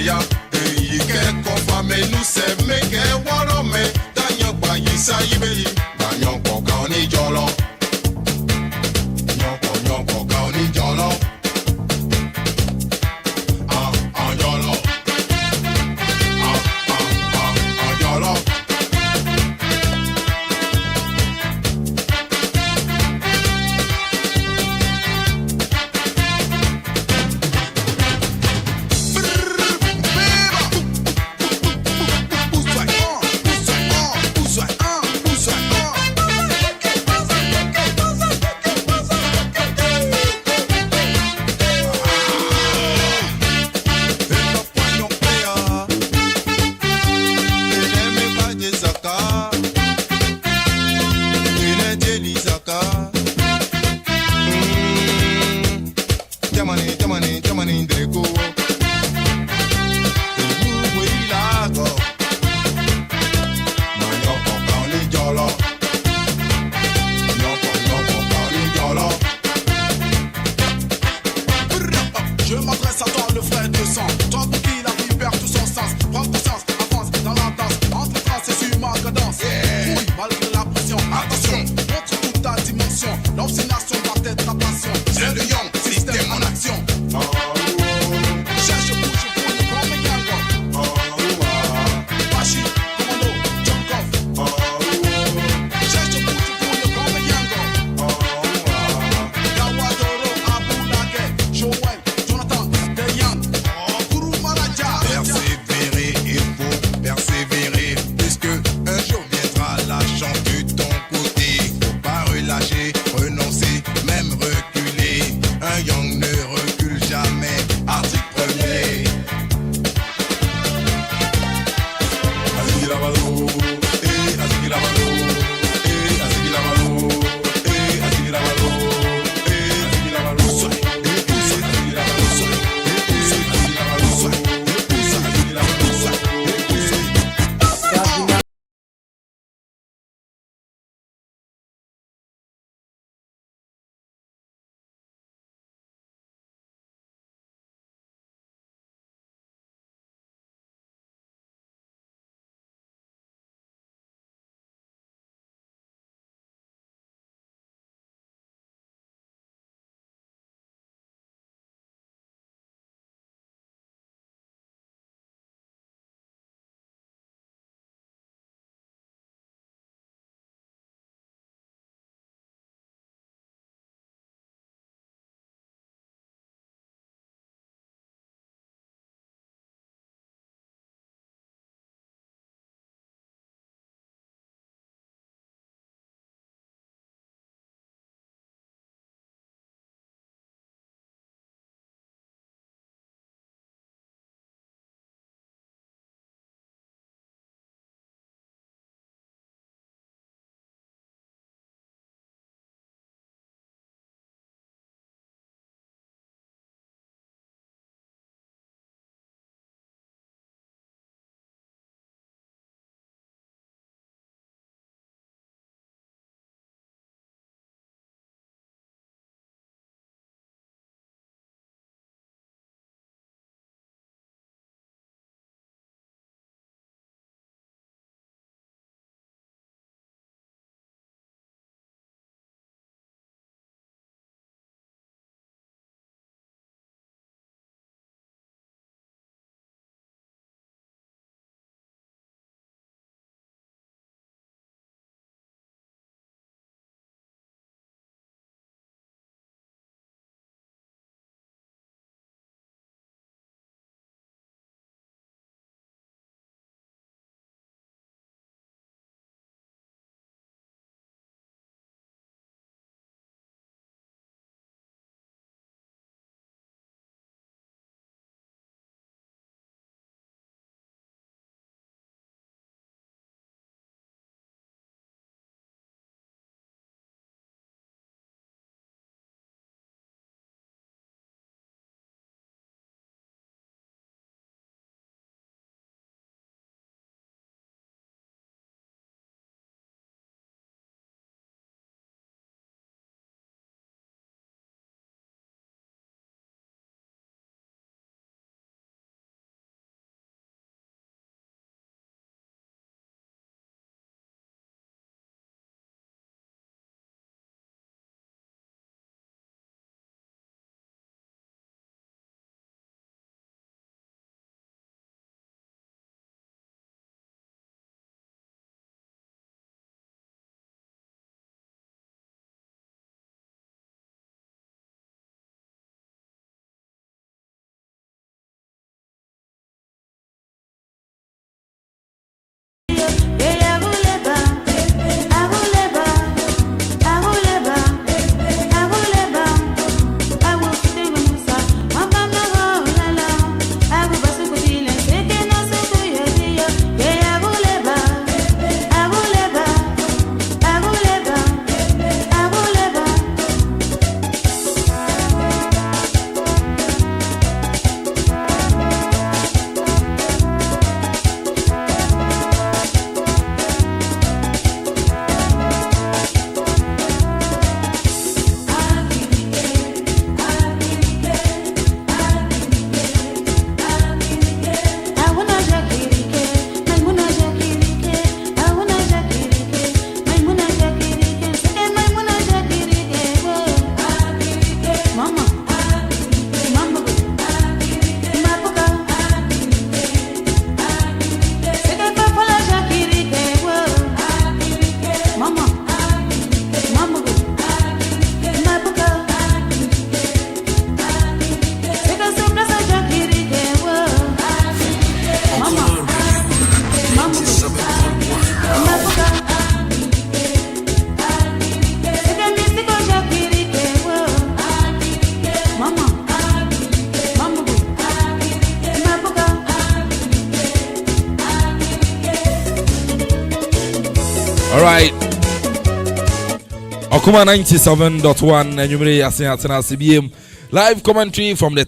ya. Eyi kẹ́kọ̀ọ́ fa me nu se me ke wọ́rọ̀ me. Danyan gba yi sa yi be yi. Danyan pọ̀ kan ní jọlọ. Yan pọ̀ kan ní jọlọ. Jọlọ. Jọlọ. Jamani, Dreko. Je m'adresse à toi, le frère de sang. Toi pour qui la vie perd tout son sens. Prends conscience, avance dans la danse. Entre trans et sur ma cadence. Oui, malgré la pression, attention. Montre toute ta dimension. L'obstination doit être ta passion. C'est le young, système en action. Cherche bouche pour le grand Meyango. Bashi, commando, jump off. Cherche bouche pour le grand Meyango. Kawadoro, Abulake, Joël, Jonathan, The Young. Guru right. Okuma 97.1 and you may CBM live commentary from the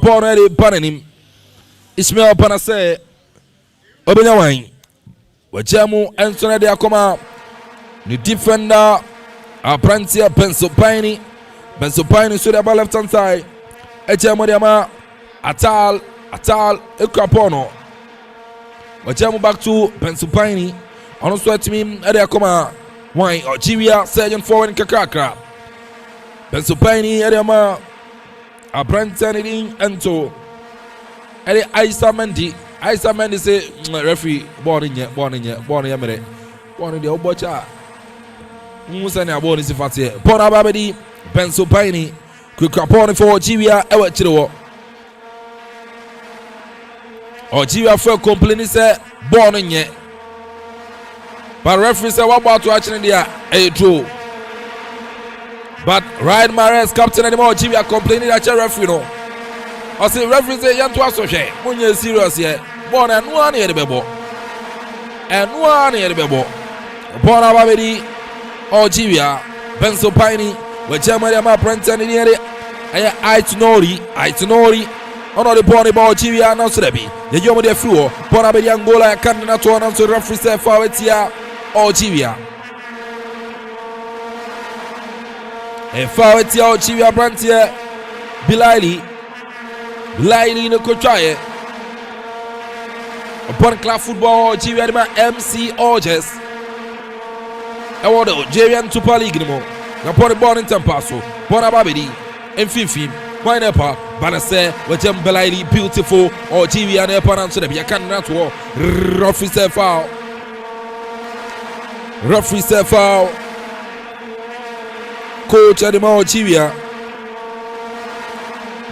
ball ready Pananim. Ismail Panase Obenya Wine. Wajamu Anthony de Akoma. The defender Aprantia Pensopini. Pensopini should have left hand side. Ejamo Diama Atal Ekrapono. Wajamu back to Pensopini. On sweat me Ede Akoma. Wine Algeria Sergeant forward in Kakakra. Pensopini Edema Aprantia Ento. Ede Aisa Mendy say referee born in yet mere. Born in the Obocha. Musa na born is fatie. Pona Babedi, Pensopini, Kukraponi for Algeria, Ewa Chido. Algeria for complaining say born in yet. But referee say what about to actually there? True. But Ryan Mares, captain anymore, Algeria complaining that referee no. I say referee say yan to associate. When you serious here, born and one here the bebo. And one here the bebo. Born Babedi, Algeria, Pensopini, where Germany ma Prenton in here. I to Nori. On the born about Algeria now so be. The young de fluo, born Abedi Angola, candidate to announce the referee say for it here, Algeria. And for it here, Algeria brand here, Bilali no kochaye upon club football Algeria ma MC Orges award Algerian Super League no upon the ball in Tampaso Bona Babedi Mfifi Winepa Banase Wajem Bilali beautiful Algeria ne upon answer the candidate to referee say foul coach at the Algeria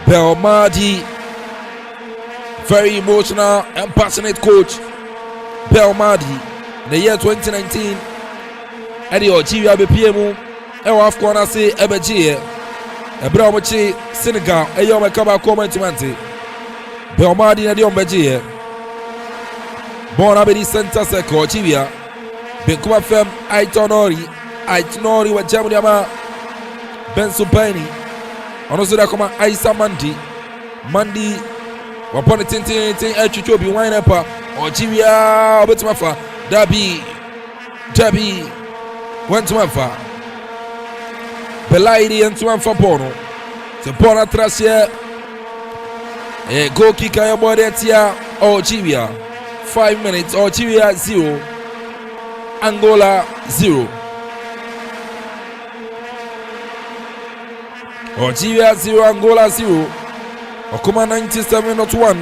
Belmadi, very emotional and passionate coach. Belmadi, in the year 2019, at the Algeria BPM, F corner say Ebeji, Ebramochi, Senegal, a young Makaba Commentante. Belmadi and the Ombeji, Born Abedi Center Circle, Algeria, Benkuma Fem, Aitonori, with Jamudama, Pensopini. Also da koma Aisa Mandi wapon tintin echucho bi wine pa Algeria obetima fa Dabi wentuma fa Belaidi entuma fa pono se pona trasie goal kicker ya body tia Algeria 5 minutes Algeria 0 Angola 0 Algeria 0, Angola 0. Okuma 97.1.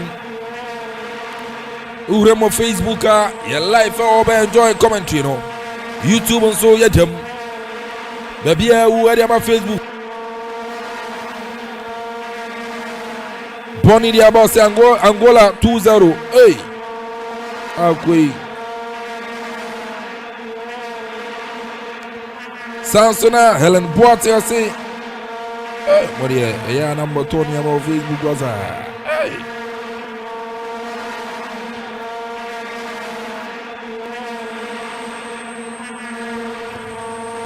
Uremo Facebook, your life, enjoy commentary, no. YouTube and so yet them. Baby, who are my Facebook? Bonnie the about Angola 2-0. Hey, okay. Sansona Helen Boite, I say. What do you number 20 about Facebook was hey.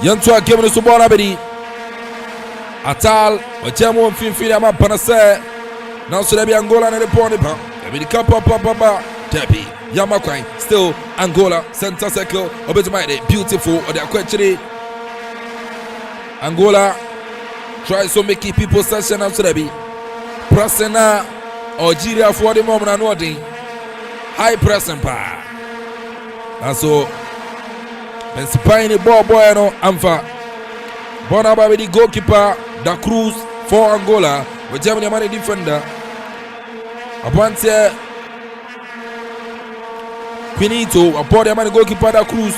Yantua came to Subona Bedi Atal, Wachamo Finfin Ama Panase. Now so there be Angola and the Ponipa. There be the Kappa Tepi Yamakwai. Still Angola, center circle, Obetimite, beautiful, or the Aquachiri Angola. Try so make people session up to the be pressing Algeria for the moment and what high pressing pa. And so Pensopini ball boy no Amfa Bonaba with the goalkeeper Da Cruz for Angola with Germany money defender Apante Pinito upon the money goalkeeper Da Cruz.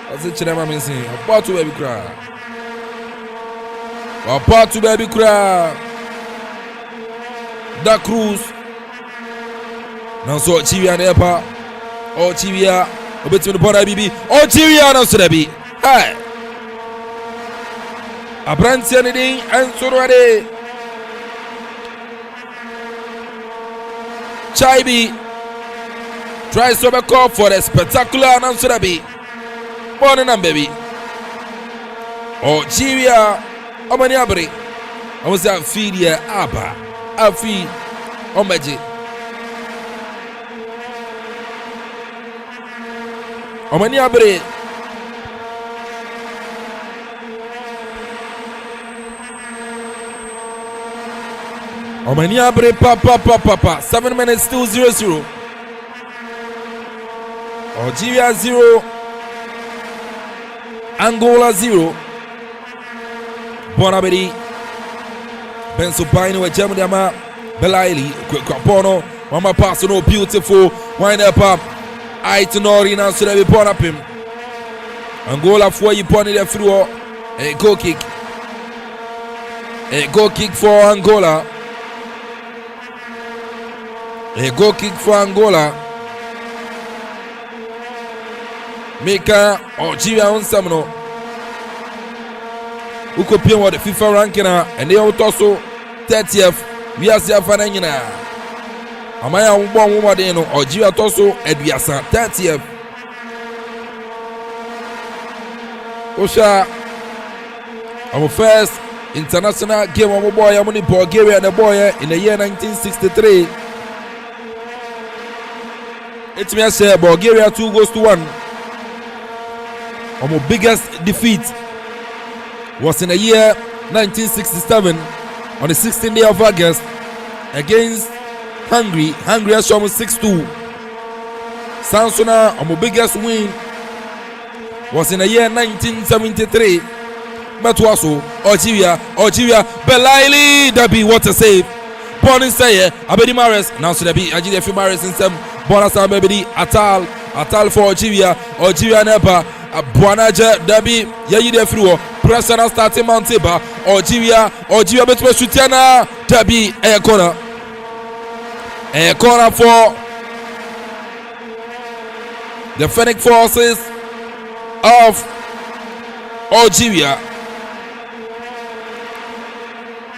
That's it Chinema missing about to baby cry. Apart to baby cry Da Cruz. Now so Algeria and Epa Algeria between the Pona BB Algeria now so be hey Abrantia Niding and Sorade Chaibi tries to make up for the spectacular announcer be born in baby Algeria Omani Abri I was that feed here Abba Afi Omeji. Omani abre. Omani abre papa. 7 minutes still 0-0. Algeria 0. Angola 0. Bonabedi. Pennsylvania with Germany ama Belaili. Kwapono. Mama pass no beautiful. Wind up. Aitonori na so be Bonapim. Angola for you pony the through. A goal kick. A goal kick for Angola. A goal kick for Angola. Mika Algeria on Samno. Uko pia wa the FIFA ranking and they also 30th. We are see fananyina. Amaya umbo umbo de no Algeria also eduasa 30th. Osha our first international game of boy among Bulgaria and the boy in the year 1963. It's me say Bulgaria 2-1. Our biggest defeat was in the year 1967 on the 16th day of August against Hungary. Hungary has shown 6-2. Sansona, our biggest win was in the year 1973. But also Algeria, Belaili, Dabi, what a save. Born in Saye, Abedi Maris, now should be Algeria for Maris in some Bonasa Babedi, Atal for Algeria Nepa, Buanaja, Dabi, Yayi de Fluo, Pressana starting Monteba, Algeria between Shutiana, Dabi, a corner for the Fennec forces of Algeria.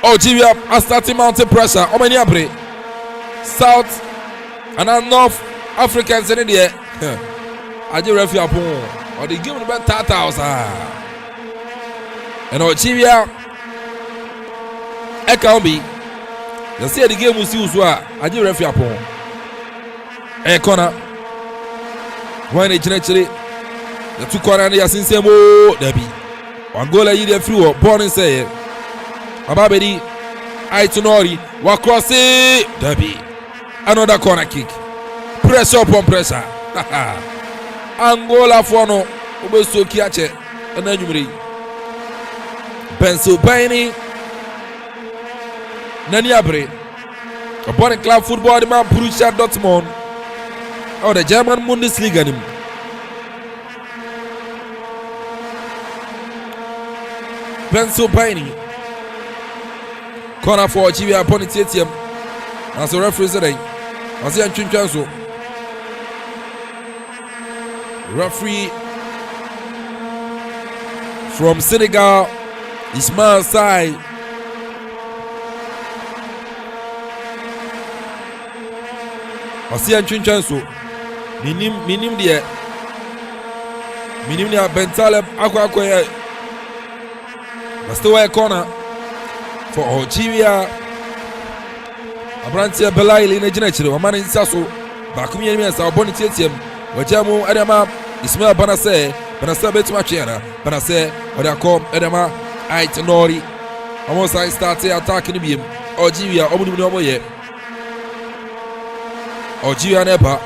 Algeria are starting mounting pressure. Omaniabre, South and North Africans in there. Algeria Fiapon or the game about 30,000. And Algeria, Ekambi. They say the game was used. Algeria Fiapon. A corner. When they actually the two corner they are since Debbie. Angola you there through born and say Ababedi Aitonori Wakross Debbie. Another corner kick. Pressure upon pressure. Angola for no Obeso Kiache and then you Pennsylvania Naniabre. A body club football man Borussia Dortmund. Oh, the German Bundesliga. Pennsylvania. Corner for Algeria upon its ATM. As a referee today. As a Chinchazo. Referee from Senegal. Ismail Sai. As a Chinchazo. Minim dia Bentaleb Akuffo. That's the way corner for Algeria. Abrantia Belaili in the generation. A man in Sasso. Bakumi and our bonnet ATM. Wajamu Adama Ismail Banase Betmachiana Banase Odacom Adama Aitonori. Almost I started attacking the beam. Algeria Omunoye. Algeria Nepa.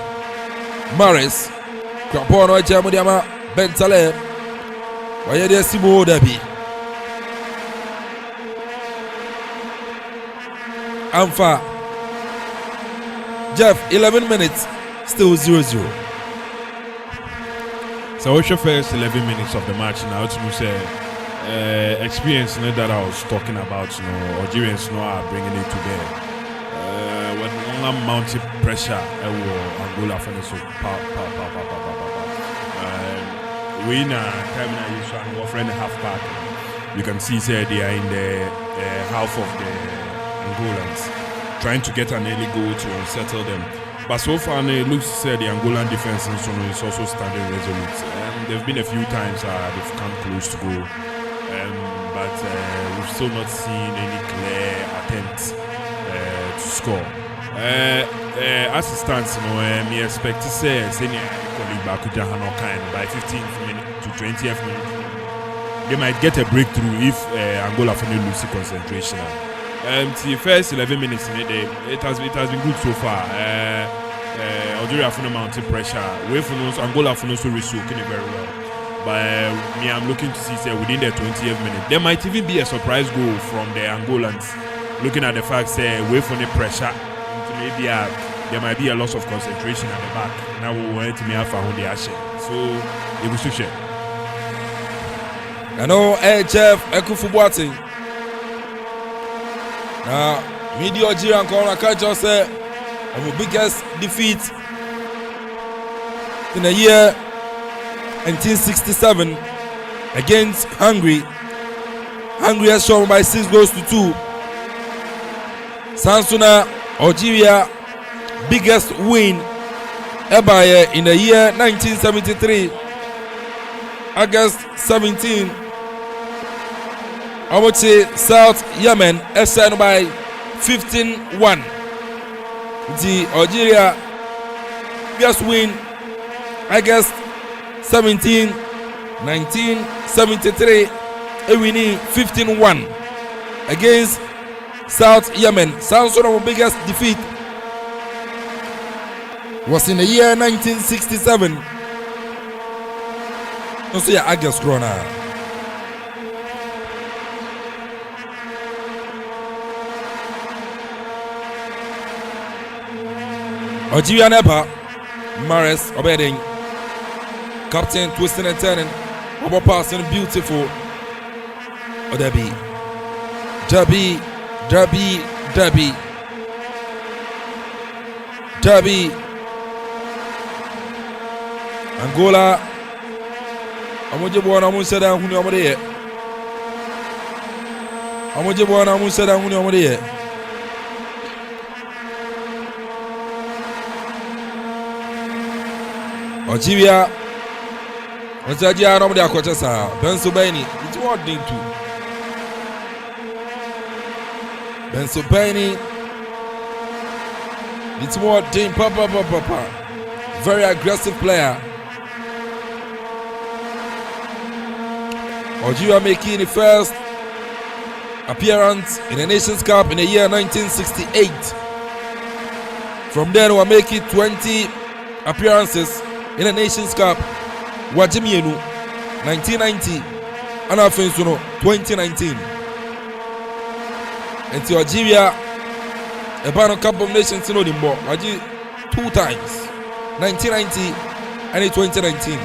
Maris, Kwapono Jamudiama, Bentale, Wayede Simo Dabi. Amfa. Jeff, 11 minutes, still 0-0. So what's your first 11 minutes of the match now? To say experience that I was talking about, Algerians are bringing it to bear. Mounting pressure Angola for so we in a terminal issue and offering half back. You can see they are in the half of the Angolans trying to get an early goal to unsettle them. But so far it looks the Angolan defense is also standing resolute. There have been a few times they've come close to goal, but we've still not seen any clear attempts to score. Assistants, me expect to say senior colleague Bakuja Hano kind by 15th minute to 20th minute. They might get a breakthrough if Angola finally lose concentration. The first 11 minutes in it has been good so far. Algeria for mounting pressure. Way for those Angola for those soaking it very well. But me, I'm looking to see within the 20th minute there might even be a surprise goal from the Angolans. Looking at the fact way for the pressure, maybe there might be a loss of concentration at the back. Now we want to me have found the action. So it was to share. I know HF Akuffo boating. Now, media Algeria and Corona Culture say of the biggest defeat in the year 1967 against Hungary. Hungary has shown by 6 goals to 2. Sansuna Algeria biggest win ever in the year 1973. August 17. Omoche South Yemen SN by 15-1. The Algeria biggest win August 17, 1973, a winning 15-1 against South Yemen. Sounds one of the biggest defeat was in the year 1967. Also, yeah, August Corona. Algeria Nepa, Maris Obeding. Captain twisting and turning, over passing beautiful. Oh, Derby, Angola. Amojibuana Musada Huni Omode. Amojibuana Musada Huni Omode. Algeria. Once I get out of the Aquachasa, Pennsylvania, it's what they do. Pennsylvania, it's what they papa. Very aggressive player. Algeria making the first appearance in the Nations Cup in the year 1968. From then, we'll make it 20 appearances in the Nations Cup. Wajimienu 1990 and Amanfo 2019. And to Algeria, a Barima Cup of Nations in Odimbo, 2 times, 1990 and 2019.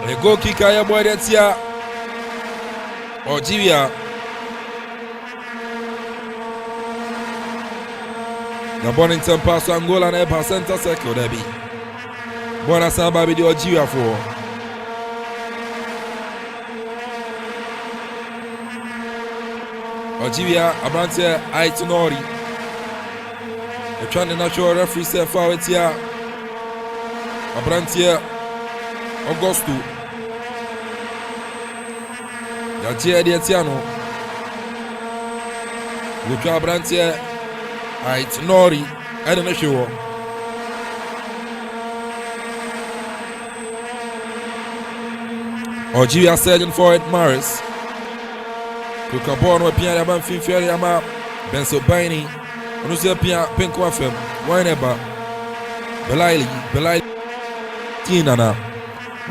The goal kicker, your boy, that's here. Algeria. The Bonington pass to Angola and Eba center circle there be. Bona Samba be the Algeria for. Algeria, Abrantia, Aitonori. The trying the natural referee said forward here. Abrantia, Augusto. Algeria di Etiano. Lucha Abrantia. It's Nori, I don't know sure. Algeria surgeon for it, Maris. Kukabon wa Piana Amanfo Fiori Ama, Pennsylvania, Onusia Pia Akuffo, Wyneba, Belai, Tinana.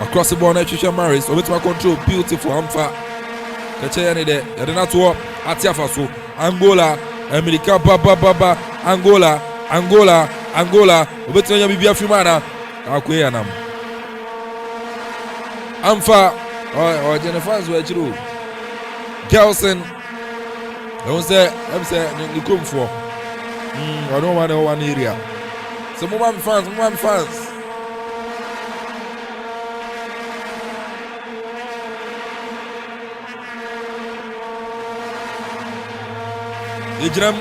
Across the board, Trisha Maris, over to my control, beautiful, Amfa. Kachayani there, Yadenato, Atiafaso, Angola. America, Baba, Angola, Obetunya Bibia Fumana, Akuyanam. Amfa, or Jennifer's were true. Gelson, I was there, I'm saying, Akuffo. I don't want one area. So, Mumam fans. Ejram,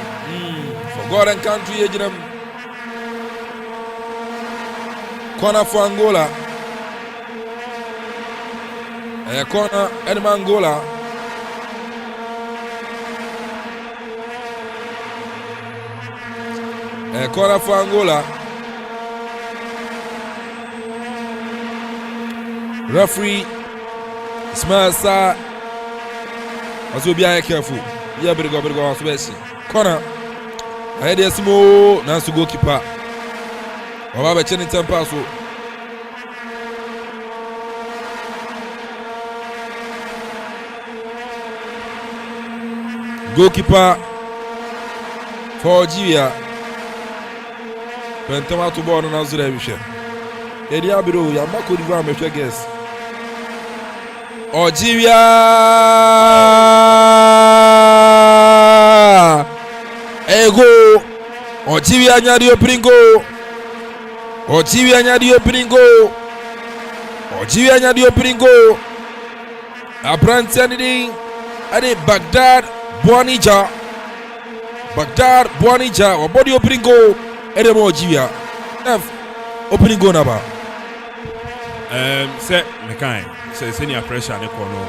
for God and country, Ejram. Corner for Angola. corner Edema Angola. Corner for Angola. Referee Ismail Sa. Also be careful. Yeah, better go corner. I had a small Nancy goalkeeper. Or have a chinny temper. So goalkeeper for Algeria. Pentama to born on Algeria. Eddie Abiro, Yamako Diva, Mr. Guest. Algeria. Ego. Algeria nya di opening goal. Algeria nya di opening goal. Algeria nya di opening goal. Apprentice ni ade Baghdad Buanija. Baghdad Buanija. Or body opening goal. Edemo Algeria. Opening goal number. Say Mekai. Say senior pressure on the corner.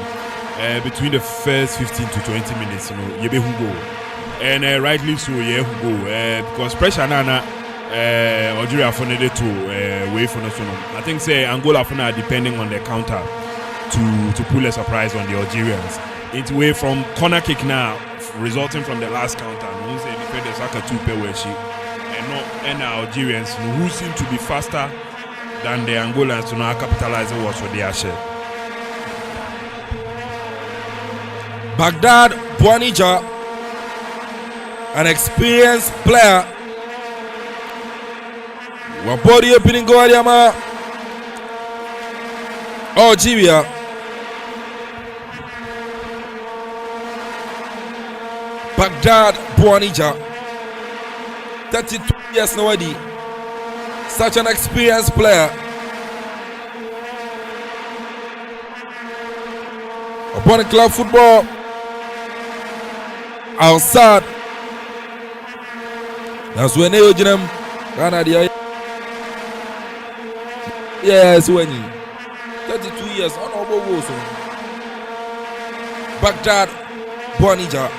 Between the first 15 to 20 minutes, you know, you be who go. And rightly so, yeah, who go. Because pressure na Algeria for needed to wait for the sono. I think say Angola for now depending on the counter to pull a surprise on the Algerians. It's way from corner kick now, resulting from the last counter. We say the the soccer two pay where she and Algerians who seem to be faster than the Angolans to now capitalizing what's for their share. Baghdad Buanija, an experienced player. One body opening goal, Yama. Algeria. Baghdad Buanija, 32 years nowadays. Such an experienced player. Upon club football outside. That's when they use them. Yes, when you 32 years honorable goals. Baghdad Buanija.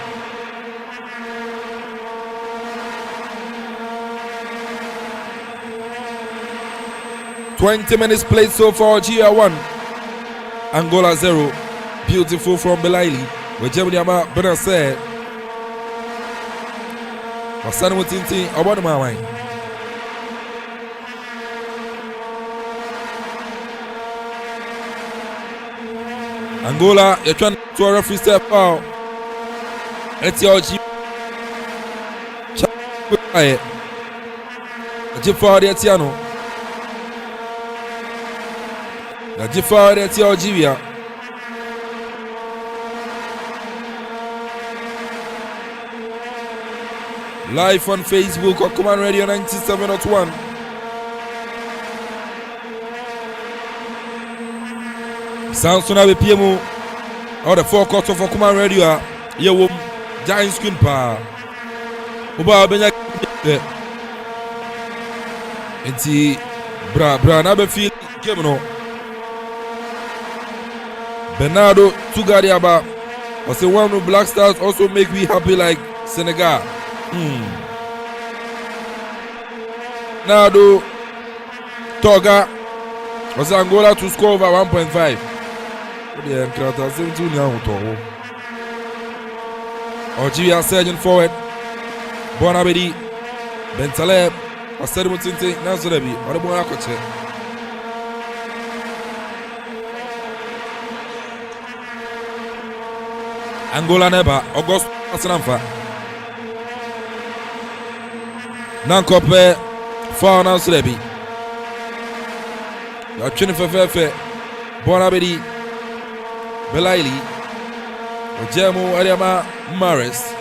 $20 minutes played so far. Algeria 1, Angola 0. Beautiful from Belaili. Where Germany Ama Bernard said, Wassan Mutinti, about my mind. Angola, you're trying to a referee step out. It's your G. Chip for the Etiano. The Jifar at Algeria. Live on Facebook or Command Radio 97.1. Sounds on a PMO or the forecast of Command Radio. You giant screen power. Uba Benya. Enti bra na be feel game no. Bernardo Tugariaba was the one of Black Stars also make me happy like Senegal. Bernardo Toga was Angola to score over 1.5. Algeria surging forward. Bonabedi Bentaleb was said Mutinte Nazorebi or the Bonacoche. Angola neba August Asanamfa Nankope for Nansulebi. La Chinifefe Bonabedi Belaili Ojemo Ariama Maris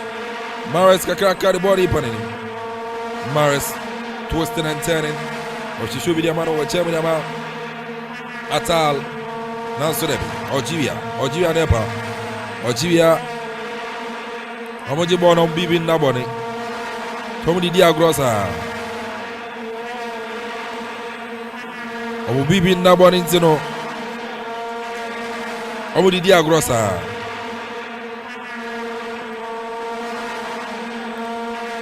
Kakaka the body panning Maris twisting and turning. Or she should be the man over Ojemo Atal Nansulebi Algeria neba Algeria, Omoji born on Bibi Naboni. Tommy Diagrosa. Omo Bibi Naboni Zeno. Omudi Agrosa.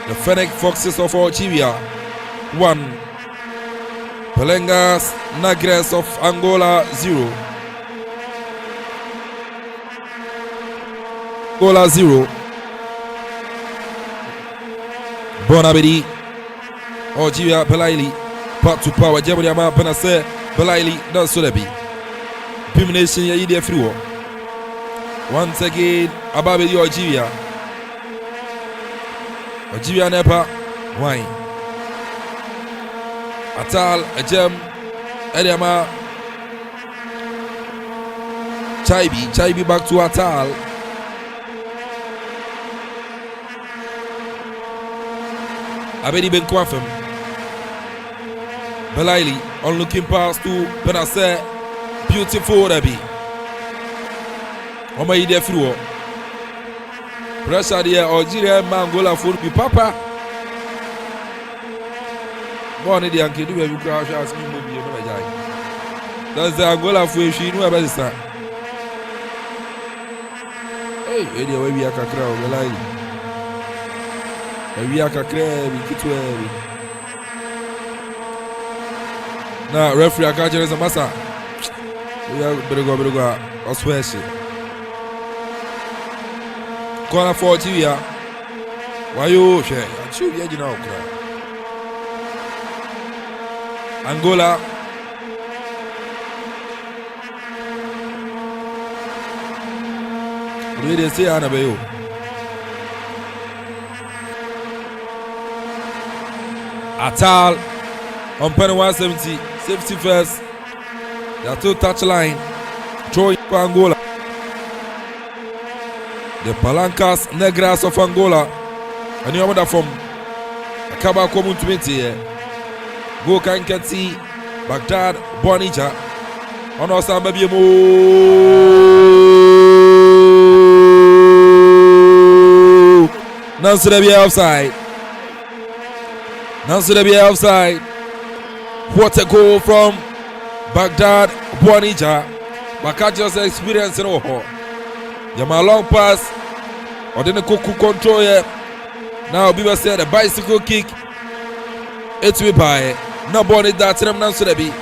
The Fennec Foxes of Algeria 1. Pelengas Negres of Angola 0. Angola 0. Bonabedi Algeria Belaili part to power Germany ama penase Belaili dan Solebi Pimination ya yidi afriwo. Once again Ababedi Algeria Nepa wine Atal Ajem Ediama Chaibi back to Atal. Abedi Ben Kwafem Belaili on looking pass to Benase. Beautiful Debbie. Oma ide friwo. Pressure there Algeria Angola for be papa. Born the Yankee do we crash as me mo be no jai. That's the Angola for she no be say. Hey, ede we bi akakra o Belaili. We akakra bi kitwe bi. Na referee akajere za masa. We are Bergo Osweshi. Corner for Algeria. Why you share? Achieve you know. Angola. We dey say Anabayo. Atal on penny 170. Safety first. There are 2 touchline. Throwing for Angola. The Palancas Negras of Angola. And you are from Akropong-Akuapem. Go Kankati Baghdad Bonija. On our side, baby. Nancy be offside. What a goal from Baghdad Bonija. Bakajos experience in Oho. Yama long pass. Or then the Kuku control here. Now Biba said a bicycle kick. It's we by. No body that them Nancy be.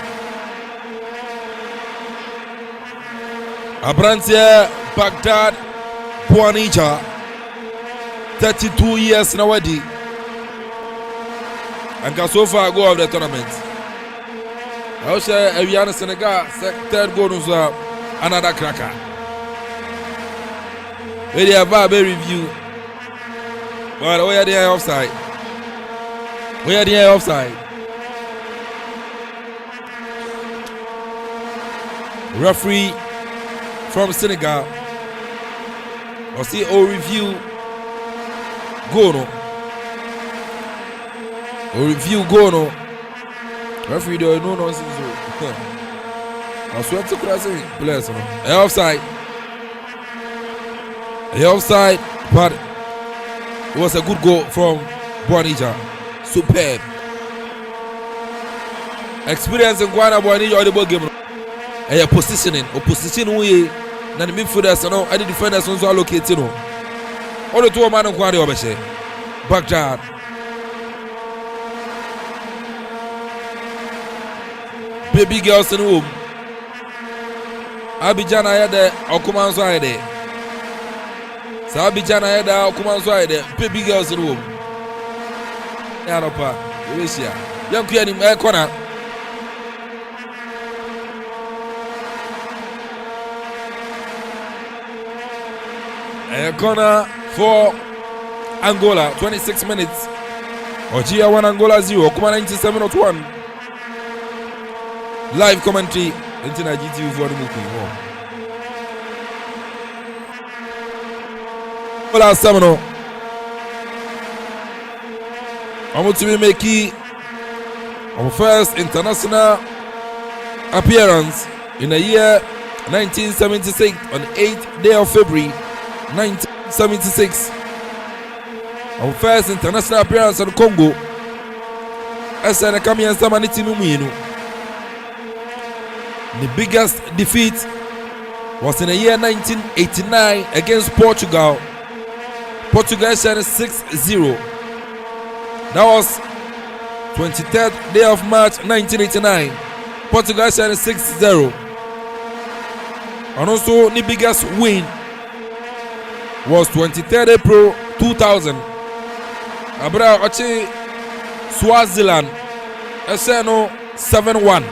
Abrantia Baghdad Bonija. 32 years now already. And can so far go of the tournament. I will say Aviana Senegal, third goal was another cracker. We have a review. But we are the offside. Referee from Senegal. Or see or review Gono. Referee do no nonsense. I swear to Christ, bless him. Offside, but it was a good goal from Bonija. Superb. Experience in Guana Bonija or the ball game. And positioning we na the midfielders and the defenders also allocated. All the 2 man of Guana Obeshe. Baghdad. Baby girls in the room. Abidjan ayede okumanso ayede. Sa Abidjan ayede okumanso ayede. Baby girls in the room. Ya no pa. Wesia. Yanku ya ni corner. Corner for Angola. 26 minutes. Algeria 1 Angola 0. Kuma 97.1. Live commentary into GTV for the movie. Angola Samano. I'm to be making our first international appearance in the year 1976 on the 8th day of February 1976. Our first international appearance in Congo. SN Kamian Samaniti Mumino. The biggest defeat was in the year 1989 against Portugal. Portugal shed 6-0. That was 23rd day of March 1989. Portugal shed 6-0. And also the biggest win was 23rd April 2000. Abra Ochi Swaziland SNO 7-1.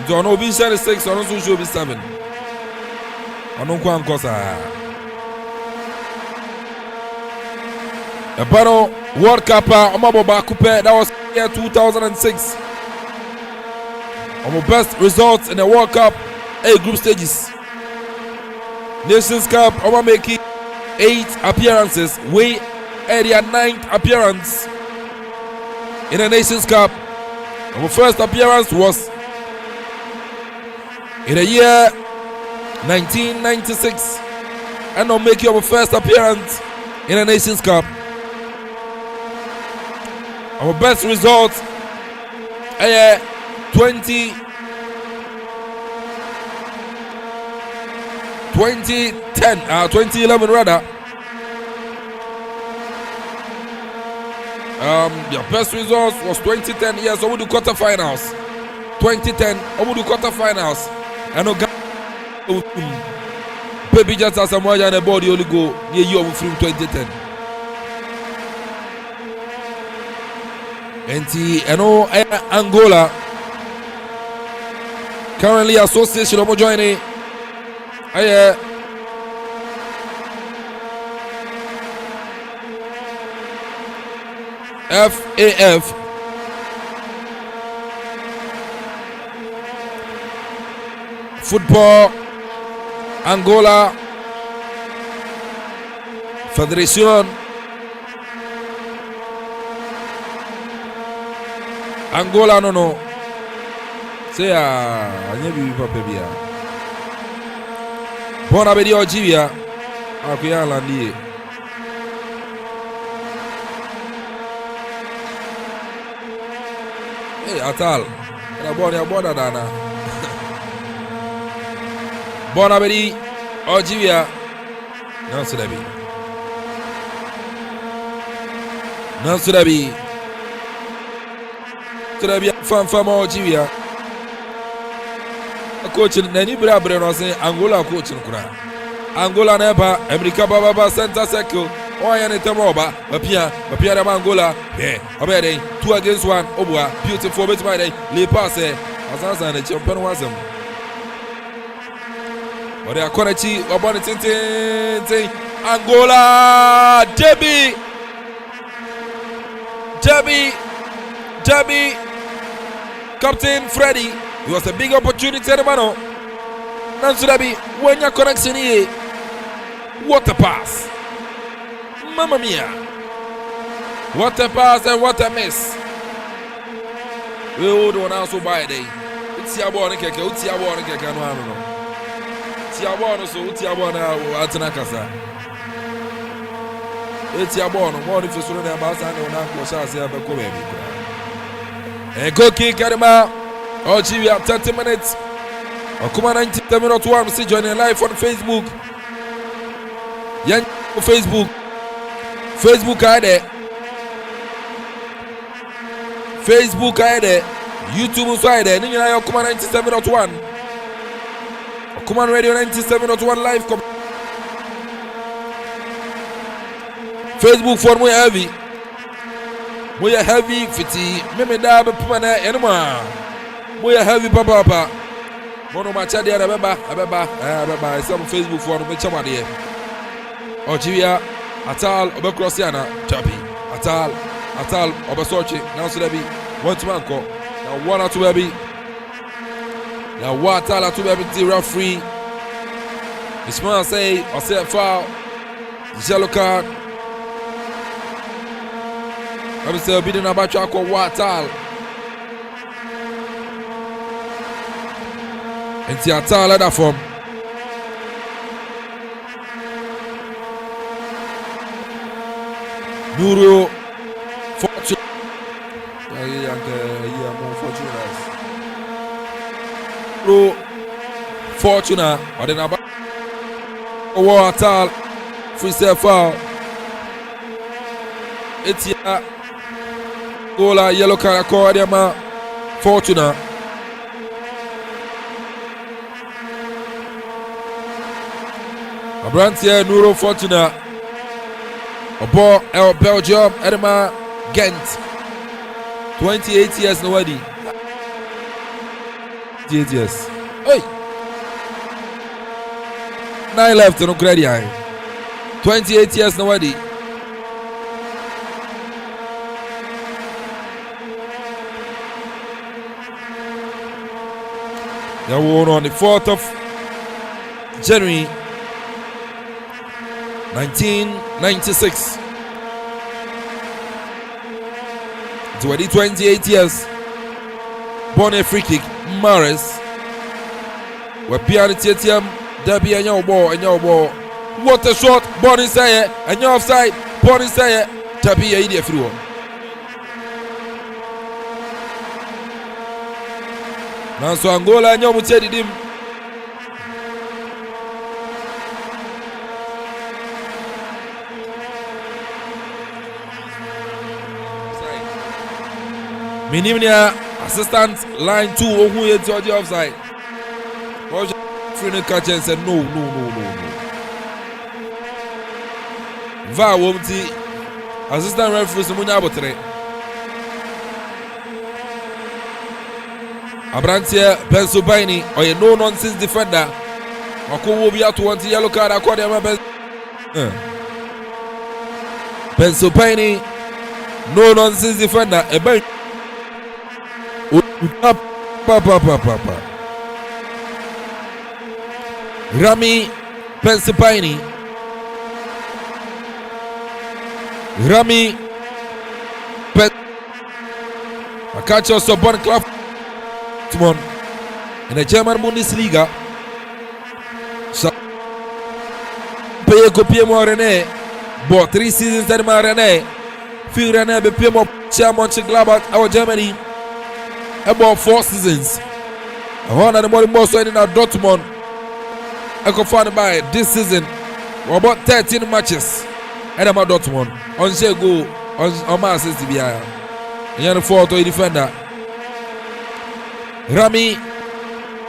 John Obi shed 6, and also should be 7. I don't know Kosa. The battle World Cup Akropong-Akuapem, that was year 2006. Our best results in the World Cup group stages. Nations Cup, our making 8 appearances. We had their 9th appearance in the Nations Cup. Our first appearance was in the year 1996, and now making our first appearance in the Nations Cup. Our best results 2011 rather. Your best results was 2010. Yes, I would do quarterfinals. 2010, I would do quarterfinals. And no baby just as a and the body only go near you from 2010. And Angola currently association of joining FAF Football Angola Federation Angola no say anya bi papa bia bona be di Algeria akuya landi atal na bona dana bona be di Algeria non Surabi Surabi fan Algeria coach nani bra no say Angola coach nkura Angola na ba America baba center circle oya ne temoba bapia da Angola obere 2 against 1 obua beautiful bit by day le passe azanza na champion wasem ore akorachi obone tintin Angola Jabi Captain Freddy. It was a big opportunity, hermano. Nansurabi, when your connection here. What a pass. Mamma mia. What a pass and what a miss. We would want also buy day. It's your born cake, it's your born cake, and one. It's your born, so it's your born Atanakasa. It's your born, more if you saw the ambassador and Uncle Shazia Bakobe. A good kick, Karima. Algeria 30 minutes. Okuma 90 minutes one. See joining live on Facebook. Yan Facebook. Facebook ade. Facebook ade. YouTube so ade. Ninyi na Okuma 97.1. Okuma Radio 97.1 live. Facebook for more heavy. We are heavy fiti. Meme da be pumana enuma. We are heavy papa. Mono macha dia abeba. Some Facebook for me chama dia. Algeria atal obekrosiana tabi. Atal obesochi. Now so there be one to man ko. Now one or two baby. Now what atal to baby the referee. Ismail say or say foul. Yellow card. I'm still beating about you. Watal. And Tiatal at that form. Nuro Fortune. Yeah, more fortunate. Nuro Fortuna or the number war at all. Free step foul. It's here. Gola yellow card accord Fortuna. Abrantia Nuro Fortuna. Obo El Belgium Edema Ghent. 28 years nobody. 28 years. Hey. 9 left no credit. 28 years nobody. They won on the 4th of January 1996. 28 years. Born a free kick. Maris. We're piano TTM. Derby and your ball. What a shot. Born inside. And you're offside. Born inside. Derby a idiot through. Now so Angola and you're said him. Minimia assistant line 2 who is the offside. Free catch and said no. Va won't assistant referee Munya Botre. Abrantia Pennsylvania or a no nonsense defender. Wako will be out to 20 yellow card according to Pennsylvania no nonsense defender. Papa. Rami Pensipani. Rami I catch us up on club in the German Bundesliga. So pay a copy more Rene. Bought 3 seasons that Rene. Few Rene be pay more Chairman Glabak our Germany. About 4 seasons. One of the more most in Dortmund. Akropong by this season. About 13 matches. And about Dortmund. On Shego on my assist to be higher. And the 4th defender. Rami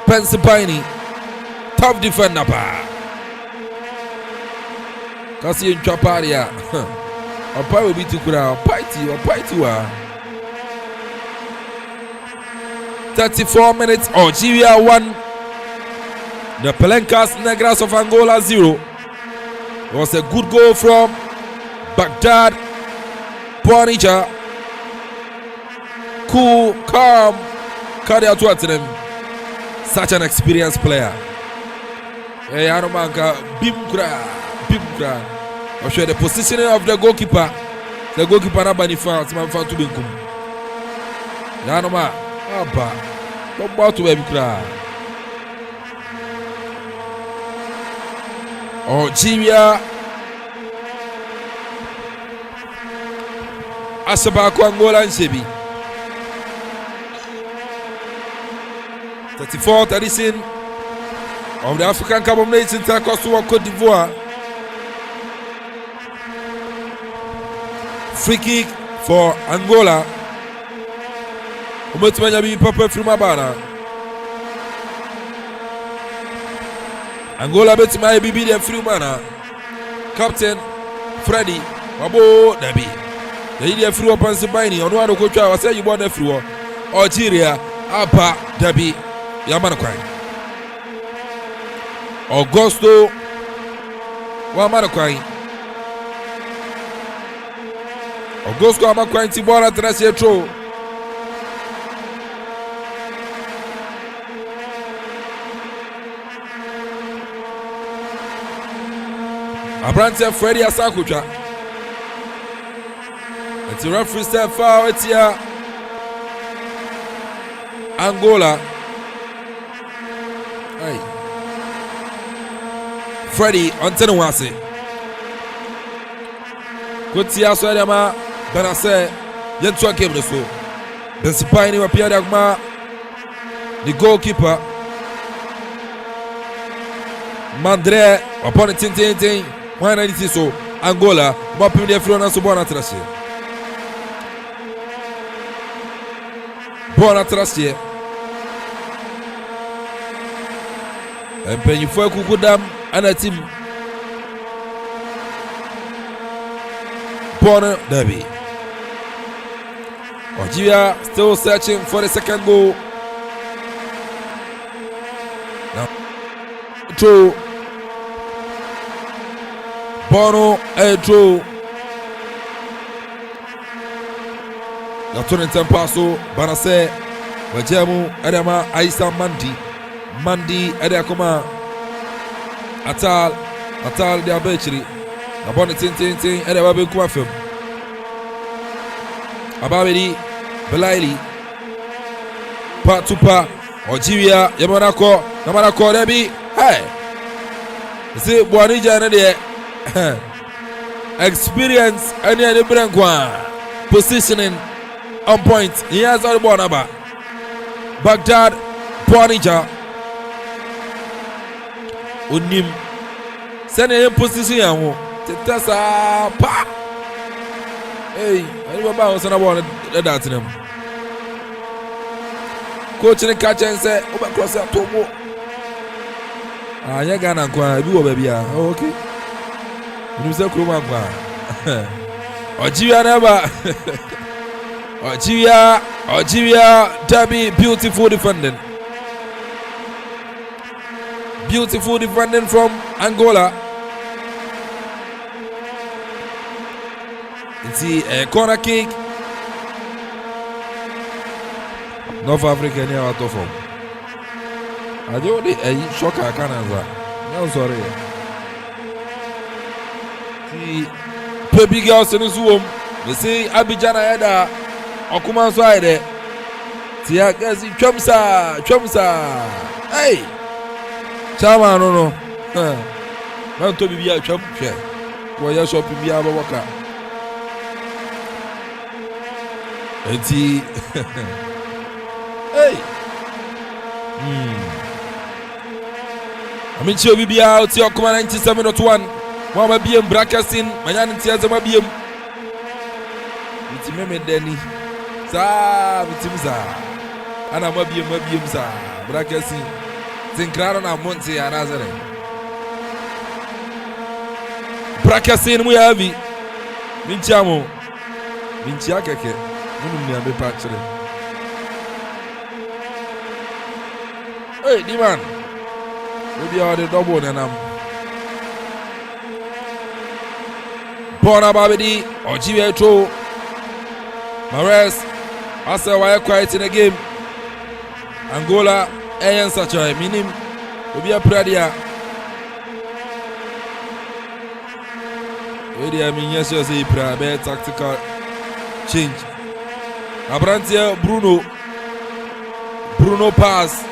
Pensipani. Top defender. Kasi in Chaparia. A pie will be too crowd. Pie 34 minutes. Algeria 1. The Pelencas Negras of Angola 0. It was a good goal from Baghdad Bonija. Cool, calm, cardiac to them. Such an experienced player. Hey, Aromanka, Bimkra. I'm sure the positioning of the goalkeeper. The goalkeeper Nabani fans, man, found to be kum. Yanoma. Abba, don't bow to him cry. Algeria Asabako Angola and Sebi 34th edition of the African Cup of Nations Costa Cote d'Ivoire. Free kick for Angola. Umetumanya bi papa from Abana. Angola betima bibi de free mana. Captain Freddy Wabo Dabi. The idea free up on Sabini on one coach I say you want the free Algeria Apa Dabi Yamana Kwai. Augusto Wamana Kwai. Augusto Amakwai Tibora Trasetro. Abrantia Freddy Asakucha. It's a referee step foul. It's here. Angola. Hey. Freddy Antenwase. Kutia Swedama. Benase. Yentua came the so. Pensipani Wapia Dagma. The goalkeeper. Mandre upon it tin. Why not it so Angola mopping the floor and so bona trashe. Bona trashe. And penny for Kukudam and a team. Bona Derby. Algeria still searching for the second goal. Now, throw. Bono throw. The 2010 passo. Banase. Wajemu Adama Aisa Mandi Adakoma. Atal the Abechiri. Abon tin Adababe Akuffo. Ababedi Belaili Patupa Algeria Yamanako Debi. Hey, see Buanija and the experience and the Brankwa positioning on point. He has all the ball number. Baghdad Buanija Unim send him position. Tessa pa. Hey, I bounce on a ball that in him. Coach in the catcher and say, over cross up to more. Ah, you're gonna go, baby. Okay. You say, Kruma. Algeria never. Algeria, Derby, beautiful defending. Beautiful defending from Angola. It's a corner kick. North Africa near out of home. I don't need a shocker Canada. No, sorry. See, baby girls in this room. They say Abidjan Eda Okuma Side. See, I guess Chumsa. Hey, Chama, no. Not to be a chump. Why you shopping? Be a worker. Eti hey I mean you be out your 97.1 Mama BM Brackesin Mayan Tiazama BM Iti meme Denny Sa Mitimza Ana BM Sa Brackesin Zinkrano na Monte Anazare Brackesin Muyavi Minchamo Minchiakeke Be patching. Hey, Diman. Maybe all the double and Bona Babidi, Algeria throw. Mares, I say why quiet in the game. Angola, Ayan Sacha, minim. Maybe a pradia. Maybe I mean, yes, you say, prayer, tactical change. Abrantia Bruno pass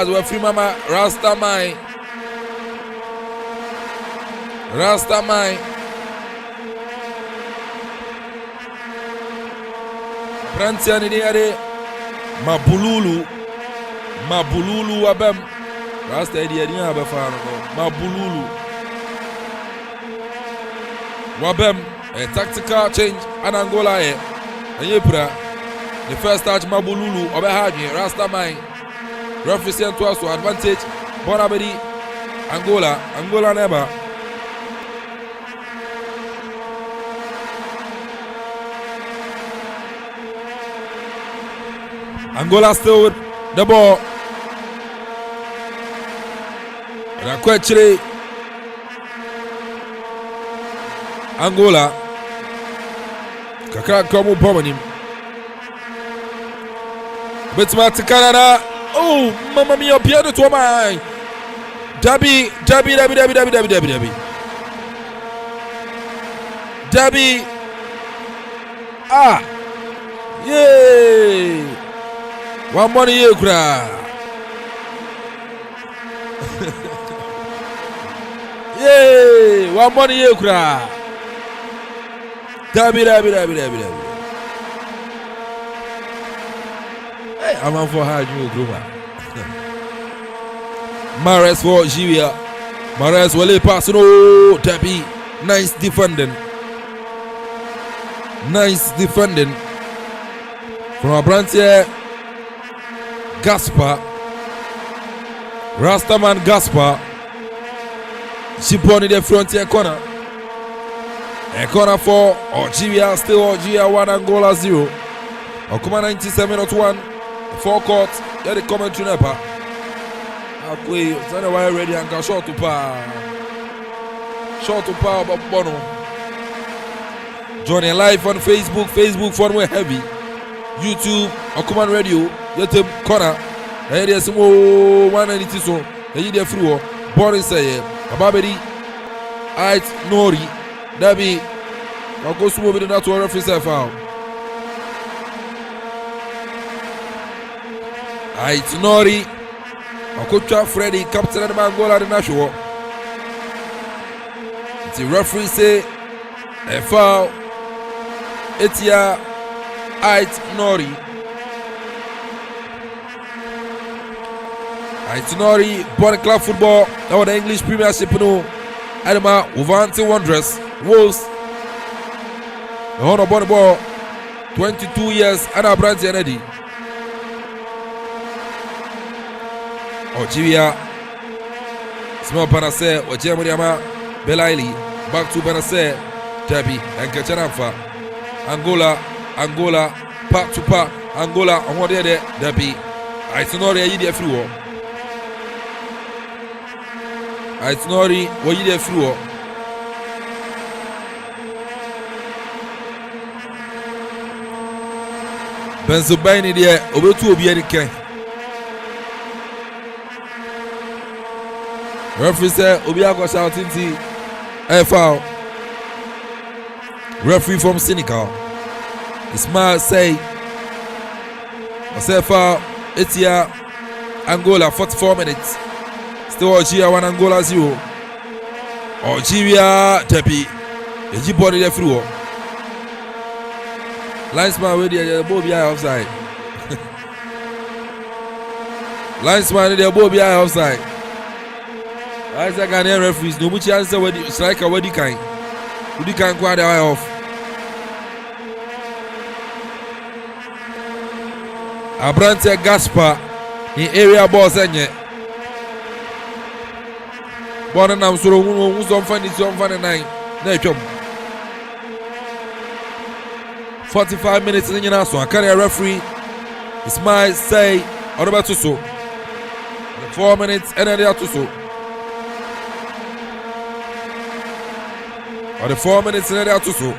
where free mama Rastamai Abrantia ni diare Mabululu Abem Rasta diare ni abafano Mabululu Wabem. A tactical change and Angola here. And Yepra, the first touch Mabululu, Obehaji, Rastamai, referee sent to us to advantage. Bonabedi, Angola never. Angola still with the ball. And Aquachiri. Angola Kakra Komu Pomanim Betmat Canada. Oh, Mamma mia, Piano to my Derby Ah Yay One money you cry Yay One money you cry Derby. Hey, Amanfo had you groomer. Mares for Algeria. Mares will pass. No, Debbie. Nice defending. Nice defending from Abrantier Gaspar. Rastaman Gaspar. Shipon in the frontier corner. A corner for Algeria. Still Algeria 1, Angola 0. Okuma 97-1. Forecourt. Get the commentary nepa. Akwe. Zane wire ready and can short to power. Short to power but Bono. Joining live on Facebook. Facebook for me heavy. YouTube. Okuma Radio. Get him corner. Here there's some 190 so. Here there's through. Boris say Ababedi. Ait Nori. Dabi. I'll go smooth with that to referee self out. Ait Nori. Akuffo Freddy, captain of the Angola national. The referee say a foul. Etia Ait Nori. Ait Nori, born club football. Now the English Premiership no. Adama Wolverhampton Wanderers, Wolves. The honor born ball. 22 years. Anna Brandt Kennedy. Algeria. Small Panase, Ojemuriama, Belaili, back to Panase, Debbie, and Kachanamfa. Angola, pack to pack, Angola, and what there, Debbie. I Tenori, I did a flu. I Tenori, what you did flu. Benzobani there, over to be any kind. Referee said, Obiago shouting to foul. Referee from Senegal. Ismail say, I say foul. Etia Angola 44 minutes. Still Algeria 1, Angola 0. Algeria Tepi. Ejibodi the through. Linesman with the Bobby offside. Linesman with the Bobby offside. I say Ghanaian referees, no much answer where the striker where the kind. You can't go the eye off. Abrante Gaspar in area boss enye. Born and I'm so who's on funny 9. No 45 minutes in your so I carry a referee. It's my say on about to so. 4 minutes and then to so. Or the 4 minutes in there to so.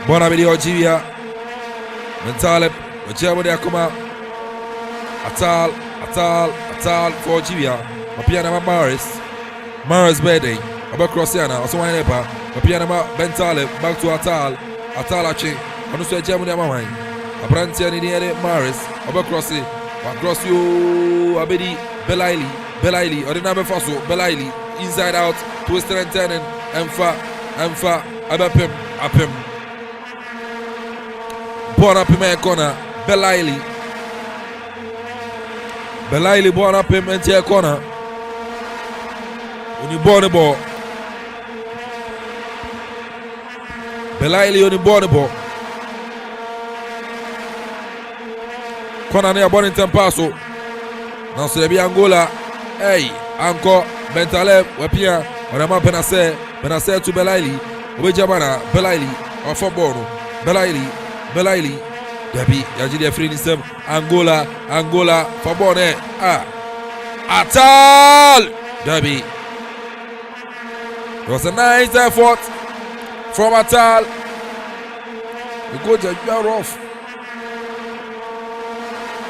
Bonabidi Algeria. Mentalep. Algeria come out. Atal for Algeria. Mapiana Maris. Maris Bede. About Crossiana. Also one epa. Mapiana Bentaleb. Back to Atal. Atal Ache. And also Germany Mamai. Abrantian in the area Maris. About Crossi. Across you Abedi Belaili. Or the number Faso. Belaili. Inside out, twisted and turning, Amfa, Apem. Born up in my corner, Belaili born up in my corner. When you born the ball, Belaili on the born the ball. Corner near Bonington Paso. Now so there be Angola. Hey, Anko. Bentaleb, Wapia, Barima Benase to Belaili, Obejamana, Belaili, or for Bono, Belaili, Debbie, Yajidia free system, Angola, for Bone, Atal, Debbie. It was a nice effort from Atal. We go to a rough.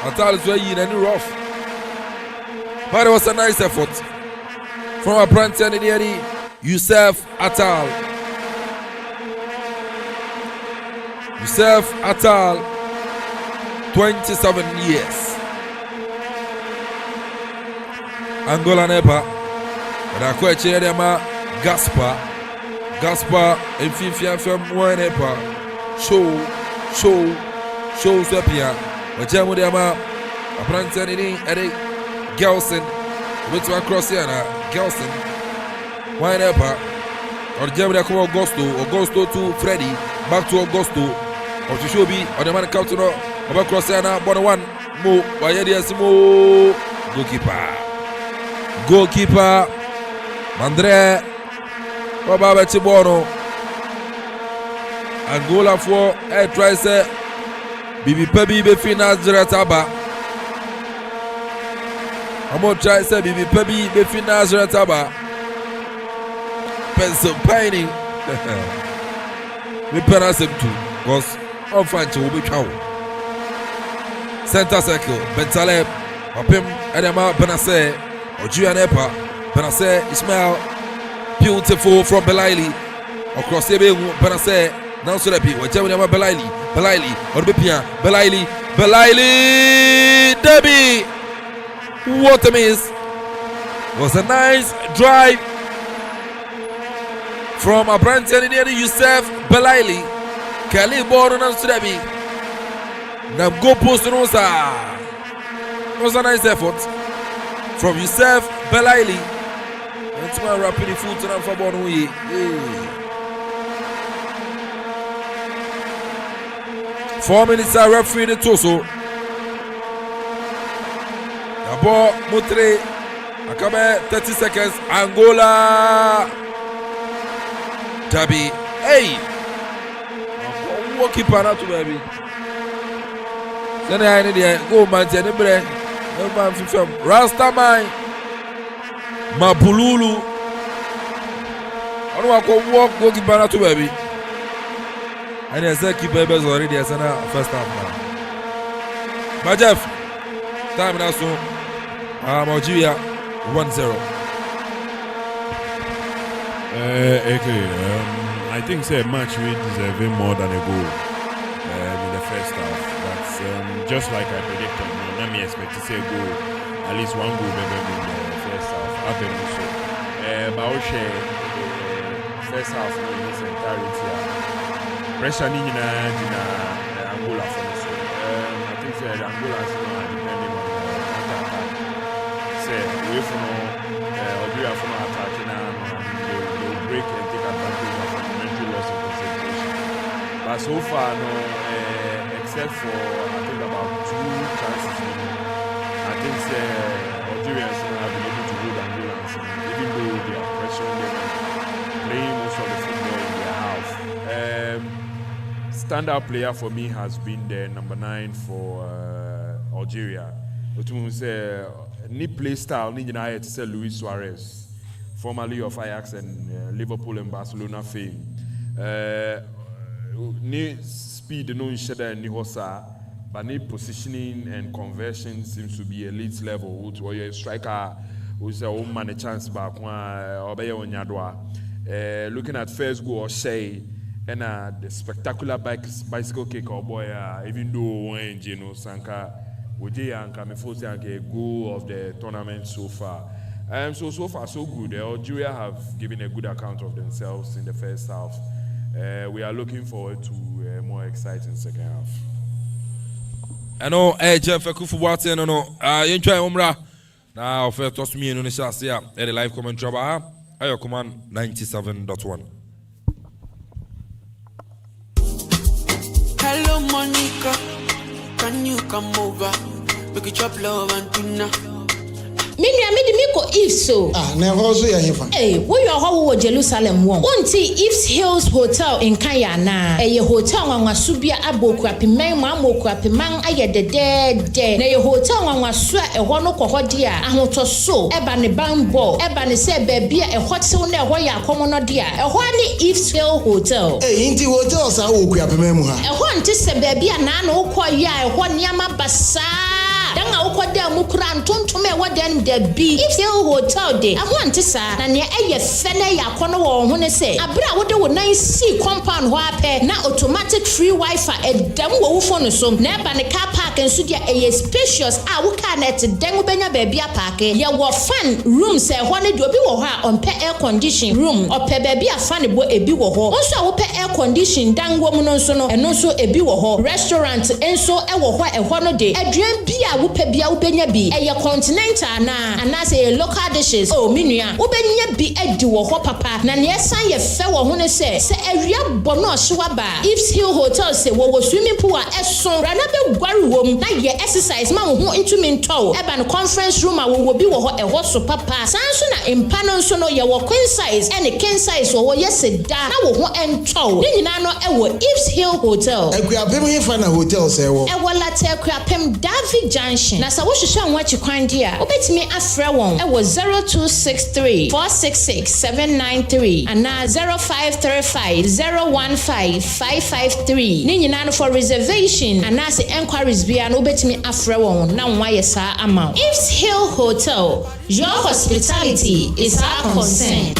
Atal is very in any rough. But it was a nice effort. From a branch and the Youssef Atal. Youssef Atal, 27 years. Angola Nepa. And I quite share them Gaspar and Fifian from one Nepa. Show Sepia. But Jamudama Apprentice in Eddie Gelson. Which one cross here now? Gelson. Wine up. Or Germany come Augusto to Freddy. Back to Augusto. Or to Shobi. Or the man come to no. Over cross here now. 1-1. Mo. Mo. Goalkeeper. Mandre. Baba Chibono. Angola for try say Bibi Pebi be finance Taba. I'm try say Bibi Pebi be finance Taba. Pennsylvania. We penance him too because on French will be cow. Center circle Bentaleb Apim Edema Benase or Juanepa Benase Ismail beautiful from Belaili across the Benase. Now so that people tell me about Belaili or Belaili Debbie. What a miss. Was a nice drive from a branch and Youssef Belaili. Kali Boron and Sudabi. Now go post Rosa. Was a nice effort from Youssef Belaili. It's my rapid foot and for Bonui. 4 minutes are referee the torso. The ball Mutre. Akabe 30 seconds. Angola. Tabi. Hey. What keeper not to baby. Then I need to go man to the bread. Rastamai. Mapululu. I don't want to walk goalkeeper not to baby. And the second keeper is already a first half now. But Jeff, time now soon. Algeria 1-0. I think it's a match we deserve more than a goal in the first half. But just like I predicted, let me expect to say a goal, at least one goal maybe in the first half. But I'll share the first half in its entirety. Pressure in Angola for this. I think Angola is depending on the counter-attack. Say, away from Algeria from attacking they will break and take advantage of momentary loss of concentration. But so far, no, except for I think about 2 chances, I think Algerians have been able to hold Angolans, even though they are pressuring them, playing most of the football in their half. Standout player for me has been the number 9 for Algeria. But we say ni play style ni to say Luis Suarez, formerly of Ajax and Liverpool and Barcelona fame. Ni speed no shada ni hosa, but ni positioning and conversion seems to be elite level. Where you striker who's a man a chance back looking at first goal or say. And the spectacular bicycle kick or boy, even though when Sanka Anka a goal of the tournament so far. So far so good. Algeria have given a good account of themselves in the first half. We are looking forward to a more exciting second half. I know Jeff Akuffo no. You try Umra. Now first toss me in the live commentary about I command 97.1. Hello Monica, can you come over? We could chop love and tuna. Miko if so. Never so ya hifa. Hey, where you are Jerusalem won. Unti If's Hills Hotel in Kayana. A hotel Subia Akuapem, Akuapem, aye the dead. Na your hotel swear a one dia. Ahoto so. Ebani bambo. Ebani se baby a hot so ne waya common dia. A wani If's Hills Hotel. Hey, inti hotel sa Akuapem ha. A one to se baby a nano kwa ya a one yama basa. Danga ukwada mukura ntontume waden de bi if you hotel de ahwante sa na ne eye fene ya kono wo ho ne se abra wode wo nan si compound ho ape na automatic free wifi edam wo wo phone so na ba ne car park enso dia eye spacious a wo car net den wo benya ba bia park ye wo fan room se ho ne de obi wo ho a on pe air condition room ope ba bia fan bo ebi wo ho nso a wo pe air condition dan wo mu no so no eno so ebi wo ho restaurant enso ewo ho eho no de aduan bi a wo pa bia wo benya bi eye continental na say local dishes oh minua wo benya bi edi wo ho papa na ne san ye fe wo ho ne se awia bo no hyewa ba Eves Hill Hotel se wo swimming pool a eson rana be gware wom na ye exercise ma wo ho ntumi nto eba no conference room a wo bi wo ho eho so papa san so na impa no so no ye wo queen size and king size wo yeseda na wo ho ento ni nyina no ewo Eves Hill Hotel Akuapem hefa na hotel se wo ewo late Akuapem David Junction na sa wo hwehwe anwa chikwan dia obetimi afrɛ won ewo 0263 466 793 ana 0535 015 553 ni nyina no for reservation ana se enquiries bia no obetimi afrɛ won na nwa yesa ama Eves Hill Hotel, your hospitality is our concern.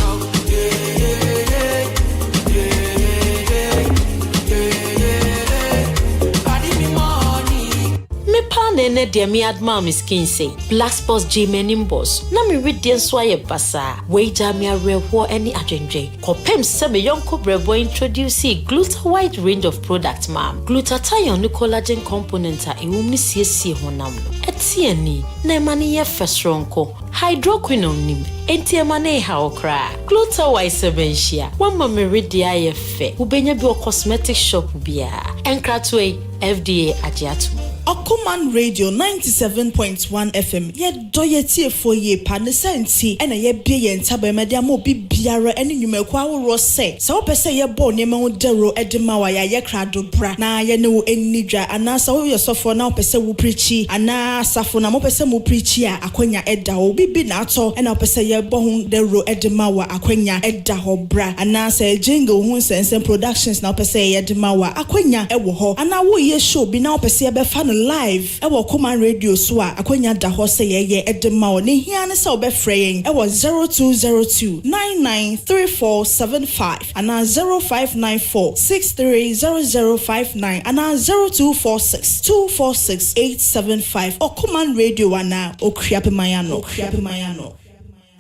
Nene de mi adma miskin say black spots Jimenim boss na mi read den so aye basa we jamia rewo any agenje kopem se me yonko brebo introduce Gluta wide range of products ma'am glutathione no collagen component a ewum ni siesie honam no etiani na mani ye fesronko hydroquinone nim enti emane ha okra Gluta wide sebensia one mama read de aye fe ubenya bi o cosmetic shop bia enkratwe FDA agiatu Okuman Radio 97.1 FM ye doye tie for ye pa ne senti ena ye bie ye ntaba media mo bibiara ene nwumaku aworo se wo pese ye bo ne ma wo dero edema wa ya ye krado bra na ye ne wo enidwa ana sa wo yosofo na wo pese wo preachi ana safo na mo pese mo preachi a akwanya eda wo bibi na ato ena wo pese ye bo hu dero edema wa akwanya eda ho bra ana sa jingle hu sense productions na wo pese ye edema wa akwanya ewo ho ana wo ye show bi na wo pese ye be fa live ewo Okuman Radio so a akonya da ho se ye edema o ne hia ne se obefreyen ewo 0202 993475 ana 0594 630059 ana 0246 246875 Okuman Radio ana Okuapem mayano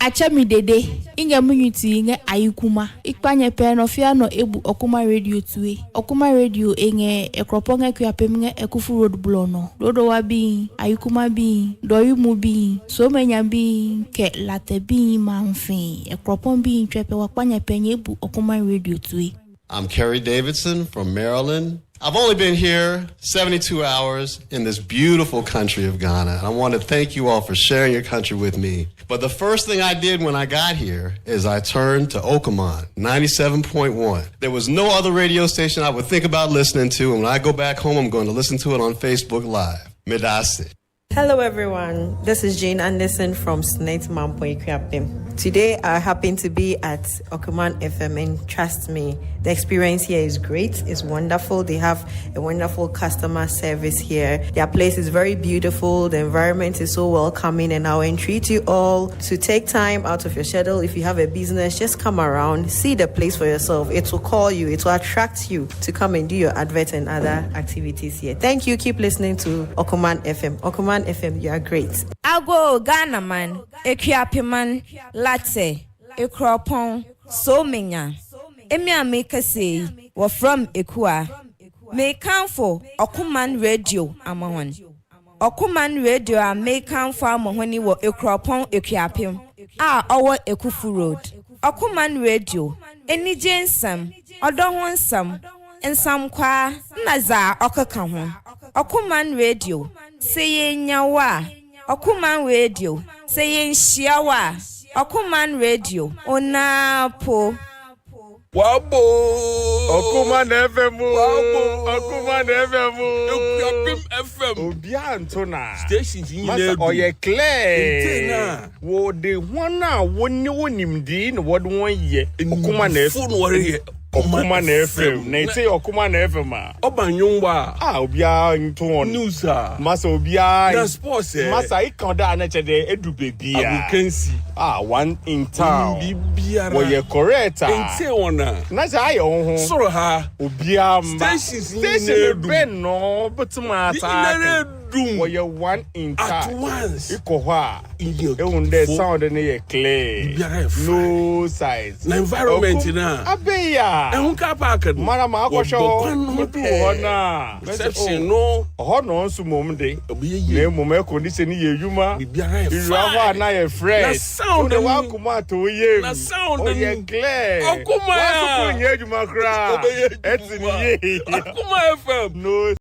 Achami dede inga munyuti inga ayukuma ikpanye penofia no ebu Okuman Radio tuwe Okuman Radio enge Akropong-Akuapem nge Akuffo road blono dodo wabi ayukuma bi doyumu bi so menya bi ke late bi manfi Akropong bi ntwepe wakpanye penye ebu Okuman Radio tuwe. I'm Kerry Davidson from Maryland. I've only been here 72 hours in this beautiful country of Ghana. I want to thank you all for sharing your country with me. But the first thing I did when I got here is I turned to Okuman 97.1. There was no other radio station I would think about listening to, and when I go back home, I'm going to listen to it on Facebook Live. Medase. Hello everyone, this is Jane Anderson from Akropong-Akuapem. Today I happen to be at Okuman FM and trust me, the experience here is great, it's wonderful. They have a wonderful customer service here. Their place is very beautiful, the environment is so welcoming, and I'll entreat you all to take time out of your schedule. If you have a business, just come around, see the place for yourself. It will call you, it will attract you to come and do your advert and other activities here. Thank you, keep listening to Okuman FM. Okuman FM, you are great. Ago Ghana man, Akuapem man, latte, Akropong, so menya. Emia make say, we're from Ekua. May count for Okuman Radio, Amahon. Okuman Radio, I may count for Amahoni, were Akropong-Akuapem. Our Akuffo road. Okuman Radio, any Jensam, or don't want some, and some qua, Naza, Okakahon. Okuman Radio, saying Yawa. Okuman Radio, saying Shiawa. Okuman Radio, Onapo. Wabo Okuman FM Okuman FM Akuapem FM Obiantona stations in Masa oye clear wo de one na woni wonimdi no wod won ye Okuman FM Okuman FM na ite Okuman FM obanwonwa obia nto on news Masa obia na sports Masa ikanda na chede edu bebia abukansi one in town wo ye correct ente ona na sa aye ho soro ha obia station ben no butuma ata doom. Where you one in at once. Ikoha. The sound in the clear. No size. The environment na. Abeya. Car park. Marama Akosho. Reception no. No nso mom de. Na mom condition ye yuma. Irawa na ye fresh. Na sound the wa kuma to ye. Na sound ye clear. Okuma. Wa so ye yuma kra. Eti ni ye. Akuma FM. No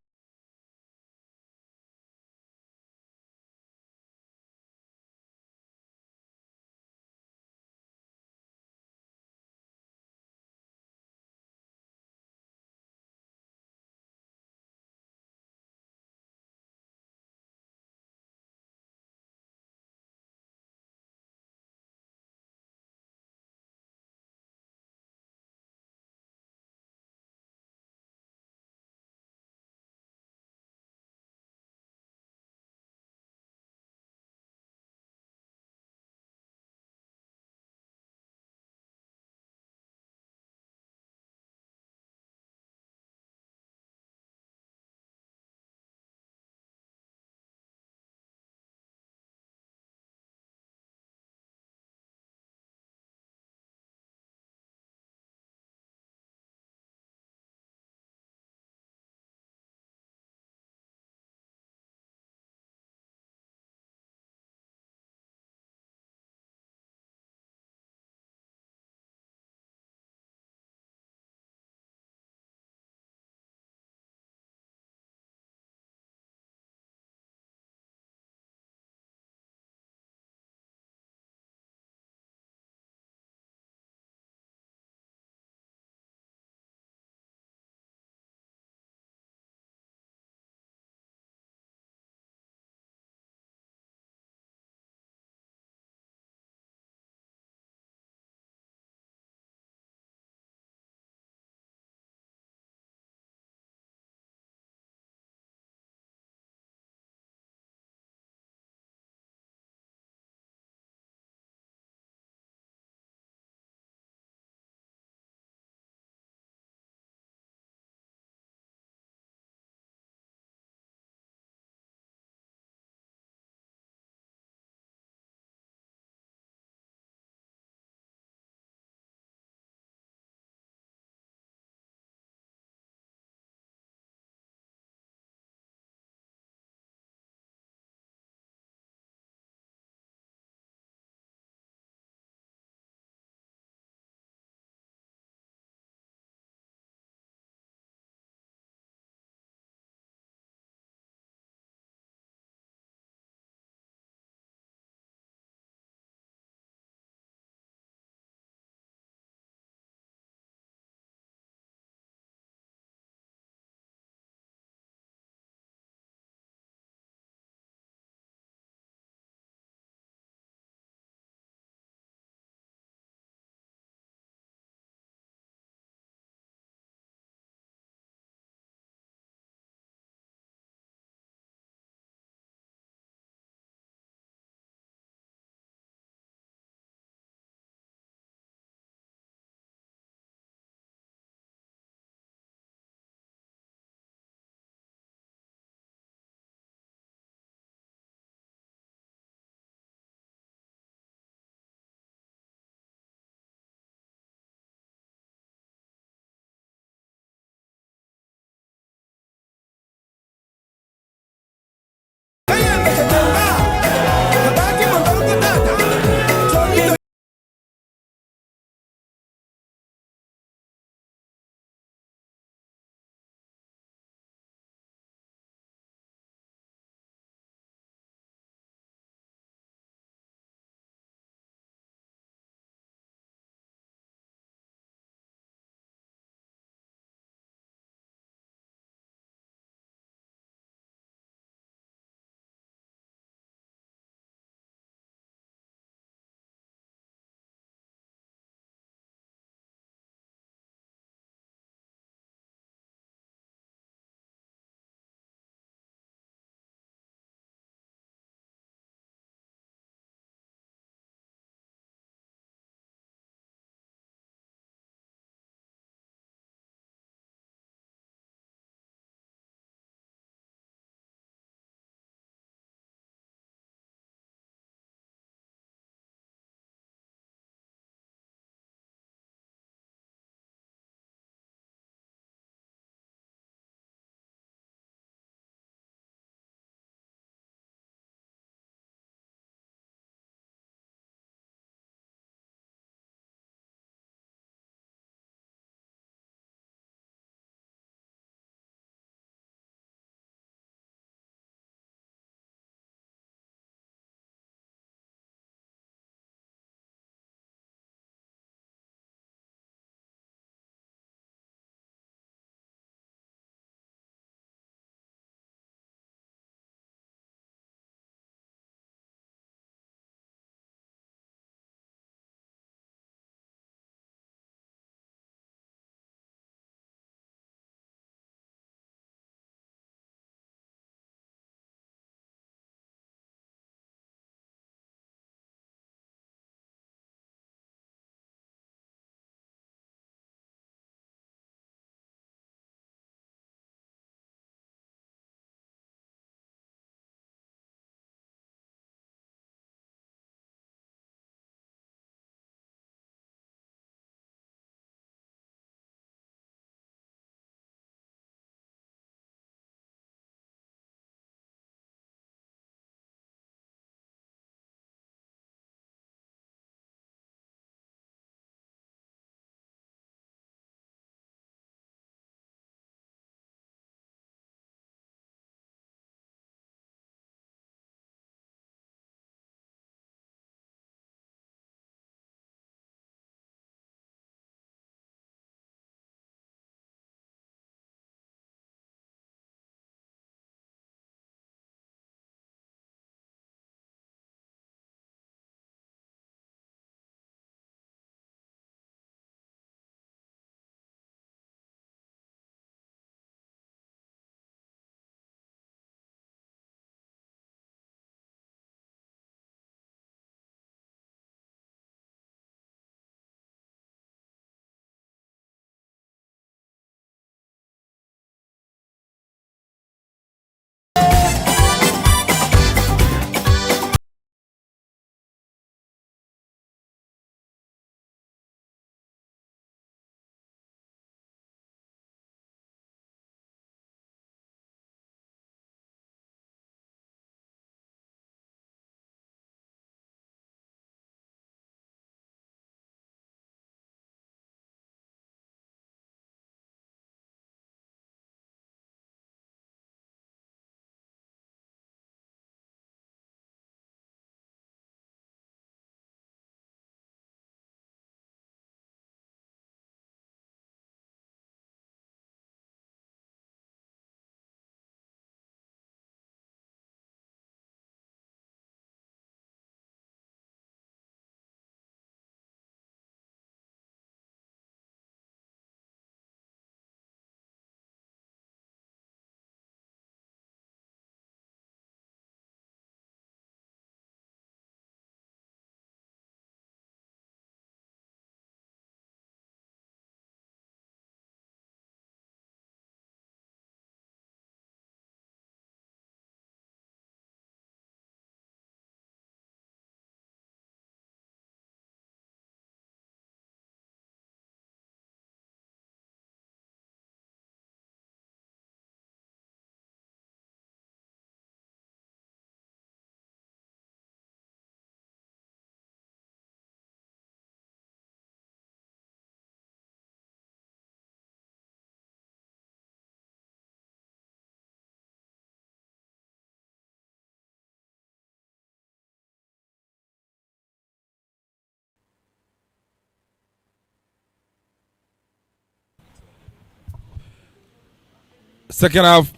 second half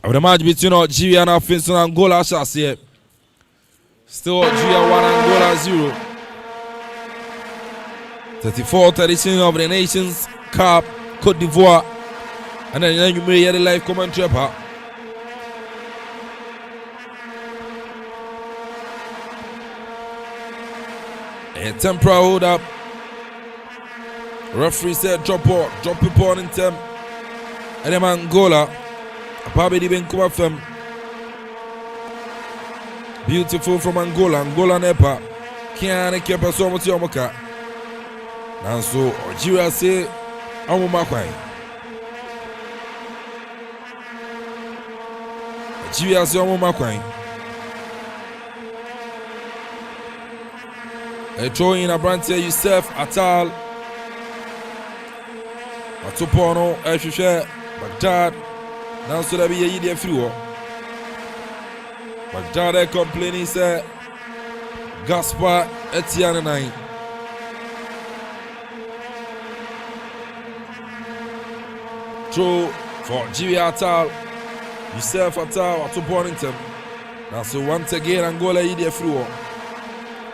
of the match between Algeria and Angola. Still Algeria 1, Angola 0. 34th edition of the Nations Cup, Côte d'Ivoire. And then you may hear the live commentary about. A temporary hold up. Referee said drop it on in them. And then Angola. Probably been come from. Beautiful from Angola Nepa. Can't keep us so much Yomoka. And so Algeria say Amumakwai. Algeria say Amumakwai. A throw in a branch here, Youssef Atal. Atupono, Eshisha, Baghdad. Now so that be a year through. Baghdad complaining, say Gaspar Etienne 9. Throw for Algeria Atal. Youssef Atal, Atupono. Now so once again, Angola year through.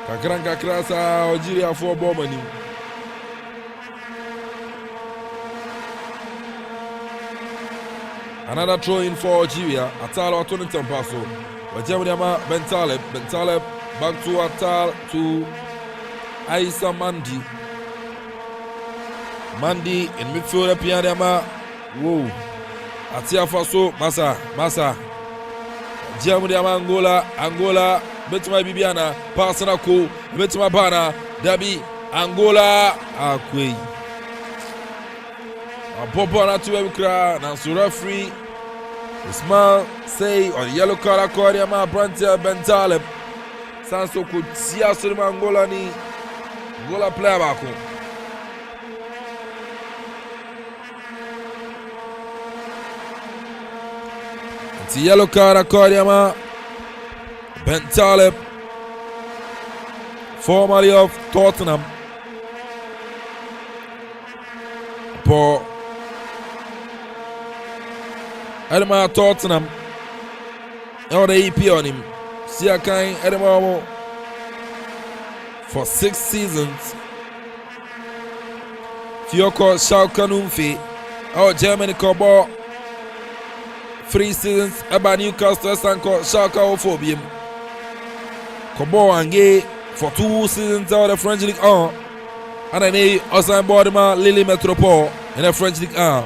Kakran sa Algeria for Bomani. Another throw in for Algeria. Atal or Tony Tempaso. Wajamama Bentaleb back to Atal to Aissa Mandi in midfield Pianama. Whoa. Atia Faso Massa. Jamudama Angola. Betuma Bibiana, Passanako, Betuma Bana, Dabi, Angola, Akwe. A Popana to Evkra, Nansu referee. Ismail say on yellow card, Aquariama, Brantia, Bentaleb. Sanso could see us to Angola ni Angola player back. It's yellow card, Aquariama. Bentaleb, formerly of Tottenham, for Edema Tottenham, or the EP on him, Siakai Edema for 6 seasons. Fioko Schalke or Germany Kobo 3 seasons. Eba Newcastle Sanko Schalke Ophobia. Kobo Angé for 2 seasons out of the French League 1. And then he also Barima Lille Metropole in the French League 1.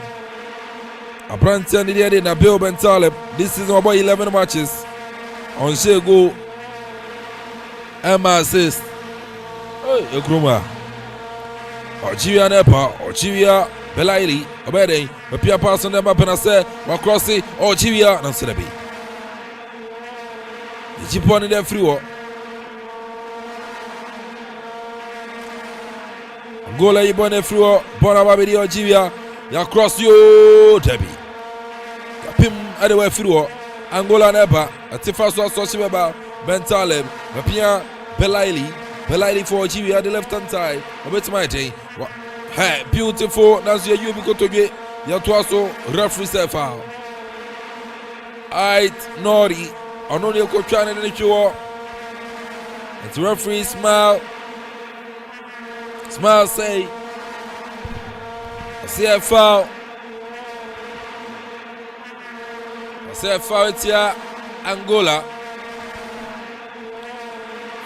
A brand new idea in Bill Bentaleb. This season about 11 matches. On Shego Emma assist. Hey, Yokruma. Algeria Nepa, Algeria Belaili, Obede, the Pia Pass on them up and I say, Macrossi, Algeria, and Sedabi. The Japan in their free. Angola ibone free, Bonababidi Algeria, ya cross you, Debbie. Pim anywhere free, Angola Nepa, a Tifaso Sosibaba, Bentaleb, Pia Belaili for Algeria, the left hand side, a bit mighty. Hey, beautiful. That's your Yubi to get your Twaso referee set foul. Aight, Nori, I know you're trying to let you up. It's referee smile. Smile say, I see a foul. It's here, Angola.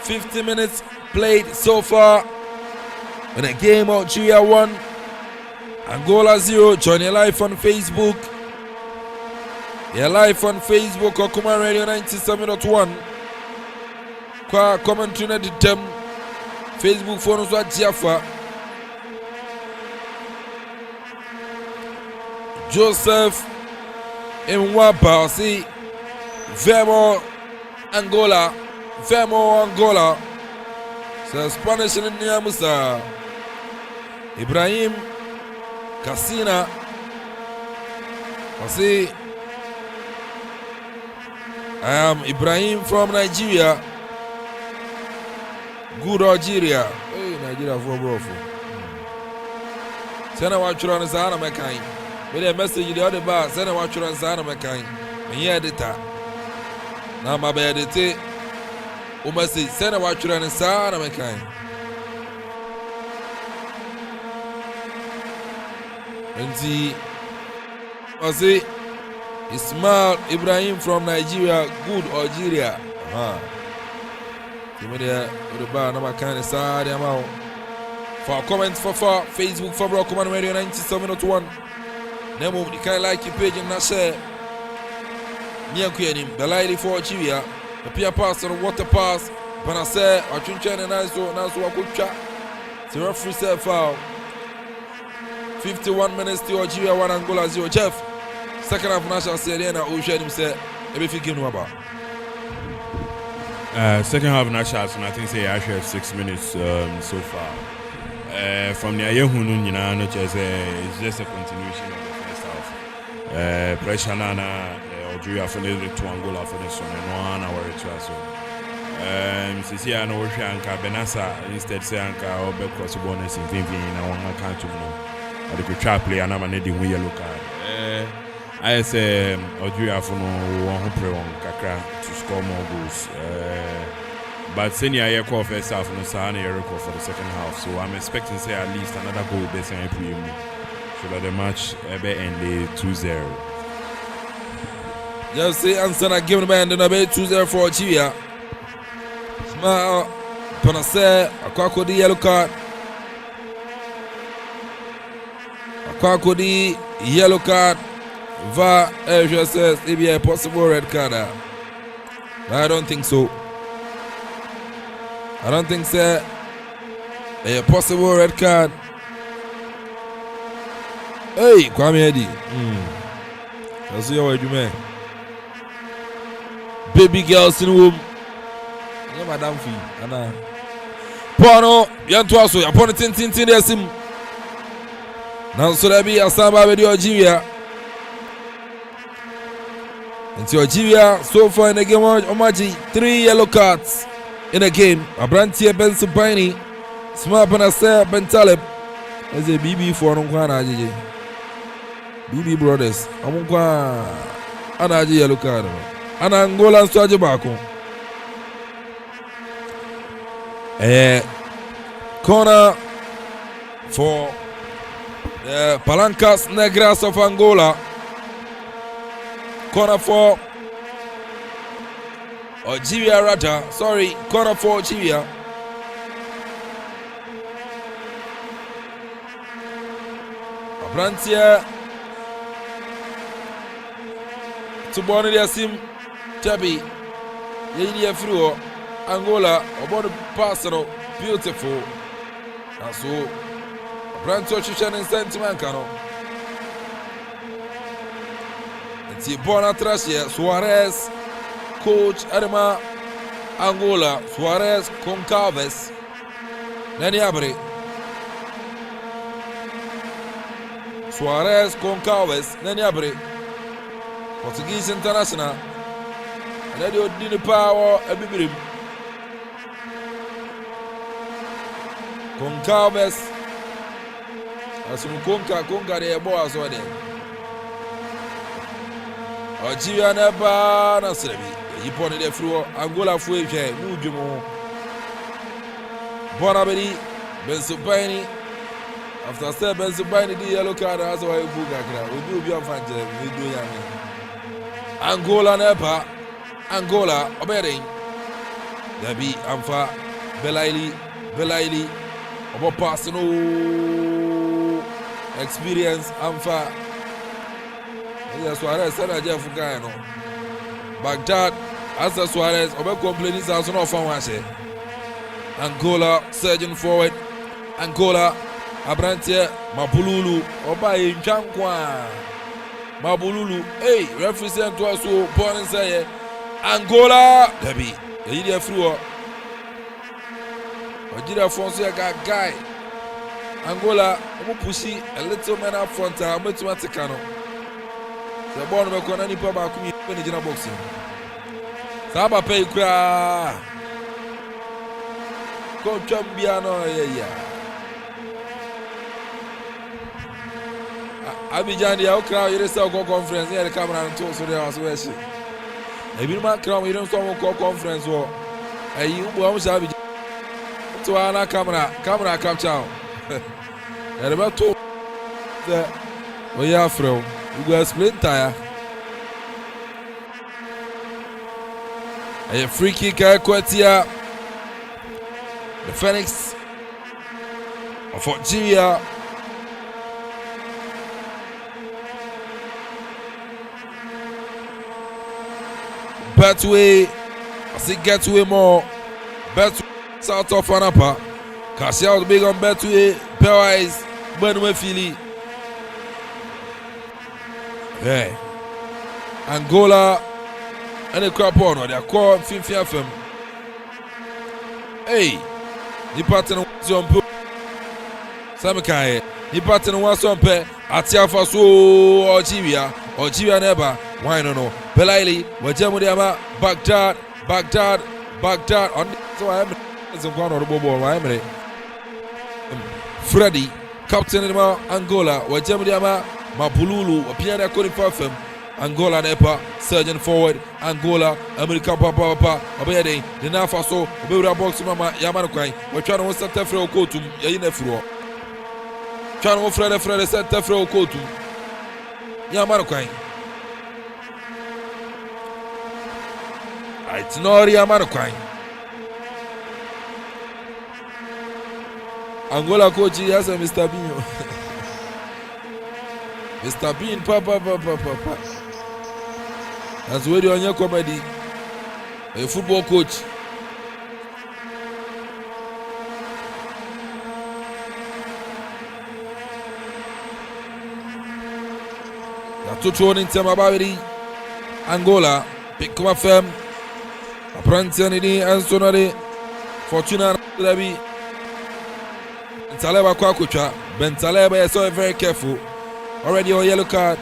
50 minutes played so far. In a game, Algeria 1, Angola 0. Join your live on Facebook. You're live on Facebook, Okuma Radio 97.1. Kwa commentary na ditem. Facebook phone was at Jaffa. Joseph Mwapa, see, Vemo Angola. So Spanish in the Musa. Ibrahim Casina. I see. I am Ibrahim from Nigeria. Good Algeria. Hey, Nigeria for bro. Sena wa chura na sana mekai. with a message the other bar, send a watcher and son of a kind. And here the ta. Now my bed, the message, send a watcher and son of a kind. And see, I say, Ismail Ibrahim from Nigeria, good Algeria. Give me the bar, no, I can't say the amount. For comments for Facebook for Rockman Radio 97.1. Nemo, you can like your page and not share. Near Queenim, the lady for Algeria, the Pia Pass or Water Pass, when I say, I think and I saw a good chat. The referee said foul. 51 minutes to Algeria, 1 Angola 0. Jeff, second half national Serena, Ocean himself, everything you know about. Second half national, and I think say I have 6 minutes so far. From the Ayahunu, you know, it's just a continuation of the first half. Pressure Nana, Algeria for the to Angola for this one, and 1 hour transfer. Sisi I know Anka Benassa instead say Anka or back cross bonus in Vivi in our country. The trap play and I'm an Eddie yellow card. I say Algeria for no one Kakra to score more goals. But senior year call first half and Sahana record for the second half. So I'm expecting say at least another goal based on April. So that the match end 2-0. Just say answer I give the man the 2-0 for Algeria. Smile Panase Akuffo the yellow card. Akuffo yellow card. VAR says it be a possible red card. I don't think so. I don't think so. A possible red card. Hey, Kwame Eddie. That's what you mean. Baby girls in the room. Yeah, Madam Fee. Anna. Pono, Yantuaso, upon a tintin there sim. Now, so there be a samba with Algeria. And Algeria, so far in the game, Omaji, 3 yellow cards in a game. Abrantia Ben Supini, Smart Panase Ben Taleb. As a BB for Nukwana, BB Brothers. Amunkwa Anaji yellow card. And Angola and Swajibako. Corner for the Palancas Negras of Angola. Corner for Algeria Raja. Sorry, corner for Algeria. Abrantia to Bonnie Sim Chabi. Yedia Fru Angola about the personal beautiful. And so Abrantia Chishan and Sentiment Cano. It's Bona Tracia Suarez, coach Arima Angola, Suarez Concalves, Nani Abre. Suarez Concalves, Nani Abre. Portuguese International. And then you did the power a bibrim. Concalves. As you conquer the boys or there. Algeria never Nasrebi. You put it through Angola for a Mujumo. Bonabedi, Bensupini. After step Bensupini, the yellow card as well. We do be a fan. We do Yami. Angola never. Angola obeying. There be Amfa Belaili. About personal experience Amfa. Suarez said I just forgot. Baghdad, as Suarez, over complaining, is also not found. Angola, surging forward. Angola, Abrantia, Mabululu, Oba Chankwa. Mabululu, hey, represent to us who born and say Angola, Debbie, the idiot through. Algeria Fonseca guy. Angola, Pussy, a little man up front, I'm automaticano. The born of a Konani Papa in the boxing. Saba pay cry. Coach Chambiano, yeah. Abidjan dia o crowd you say go conference here the camera and talk so there was where she. Ebi ma crowd you don't so go conference wo. Eyi u bo am sha Abidjan. To ana camera capture. And about to the we are from you go explain tire. A free kick Kwatia. The Phoenix of Algeria. Betway, I see Getway more. Betway South of Anapa. Cassia big on Betway. Pairwise, Benue Philly. Hey. Angola and the Akropong, they are called Twumhene FM. Hey, the pattern was on Poo. Samikai, the pattern was on Pe. Atiafa so Algeria never. Why no? Belaili, Wajamudiama, Baghdad. On so I am some corner of the ball. I am Freddy, captain in Angola, Wajamudiama, Mapululu, appeared at Cody Parfum. Angola Nepa, surgeon forward, Angola, America Papa, Obede, the Nafaso, Obeda Box Mama Yamanukai, we're trying to set Tefro Kotum, Yinefro. Trying to offer Fred set Tefro Kotum Yamanukai. It's not Yamanukai. Angola coach, yes, Mr. Bean. Mr. Bean, Papa. That's where you're on your comedy. A football coach. That's two thrown in Tamabari. Angola. Pick up FM. Apprentice and Sonari. Fortuna Dabi. Bentaleba Kwakucha. Bentaleba is so very careful. Already on yellow card.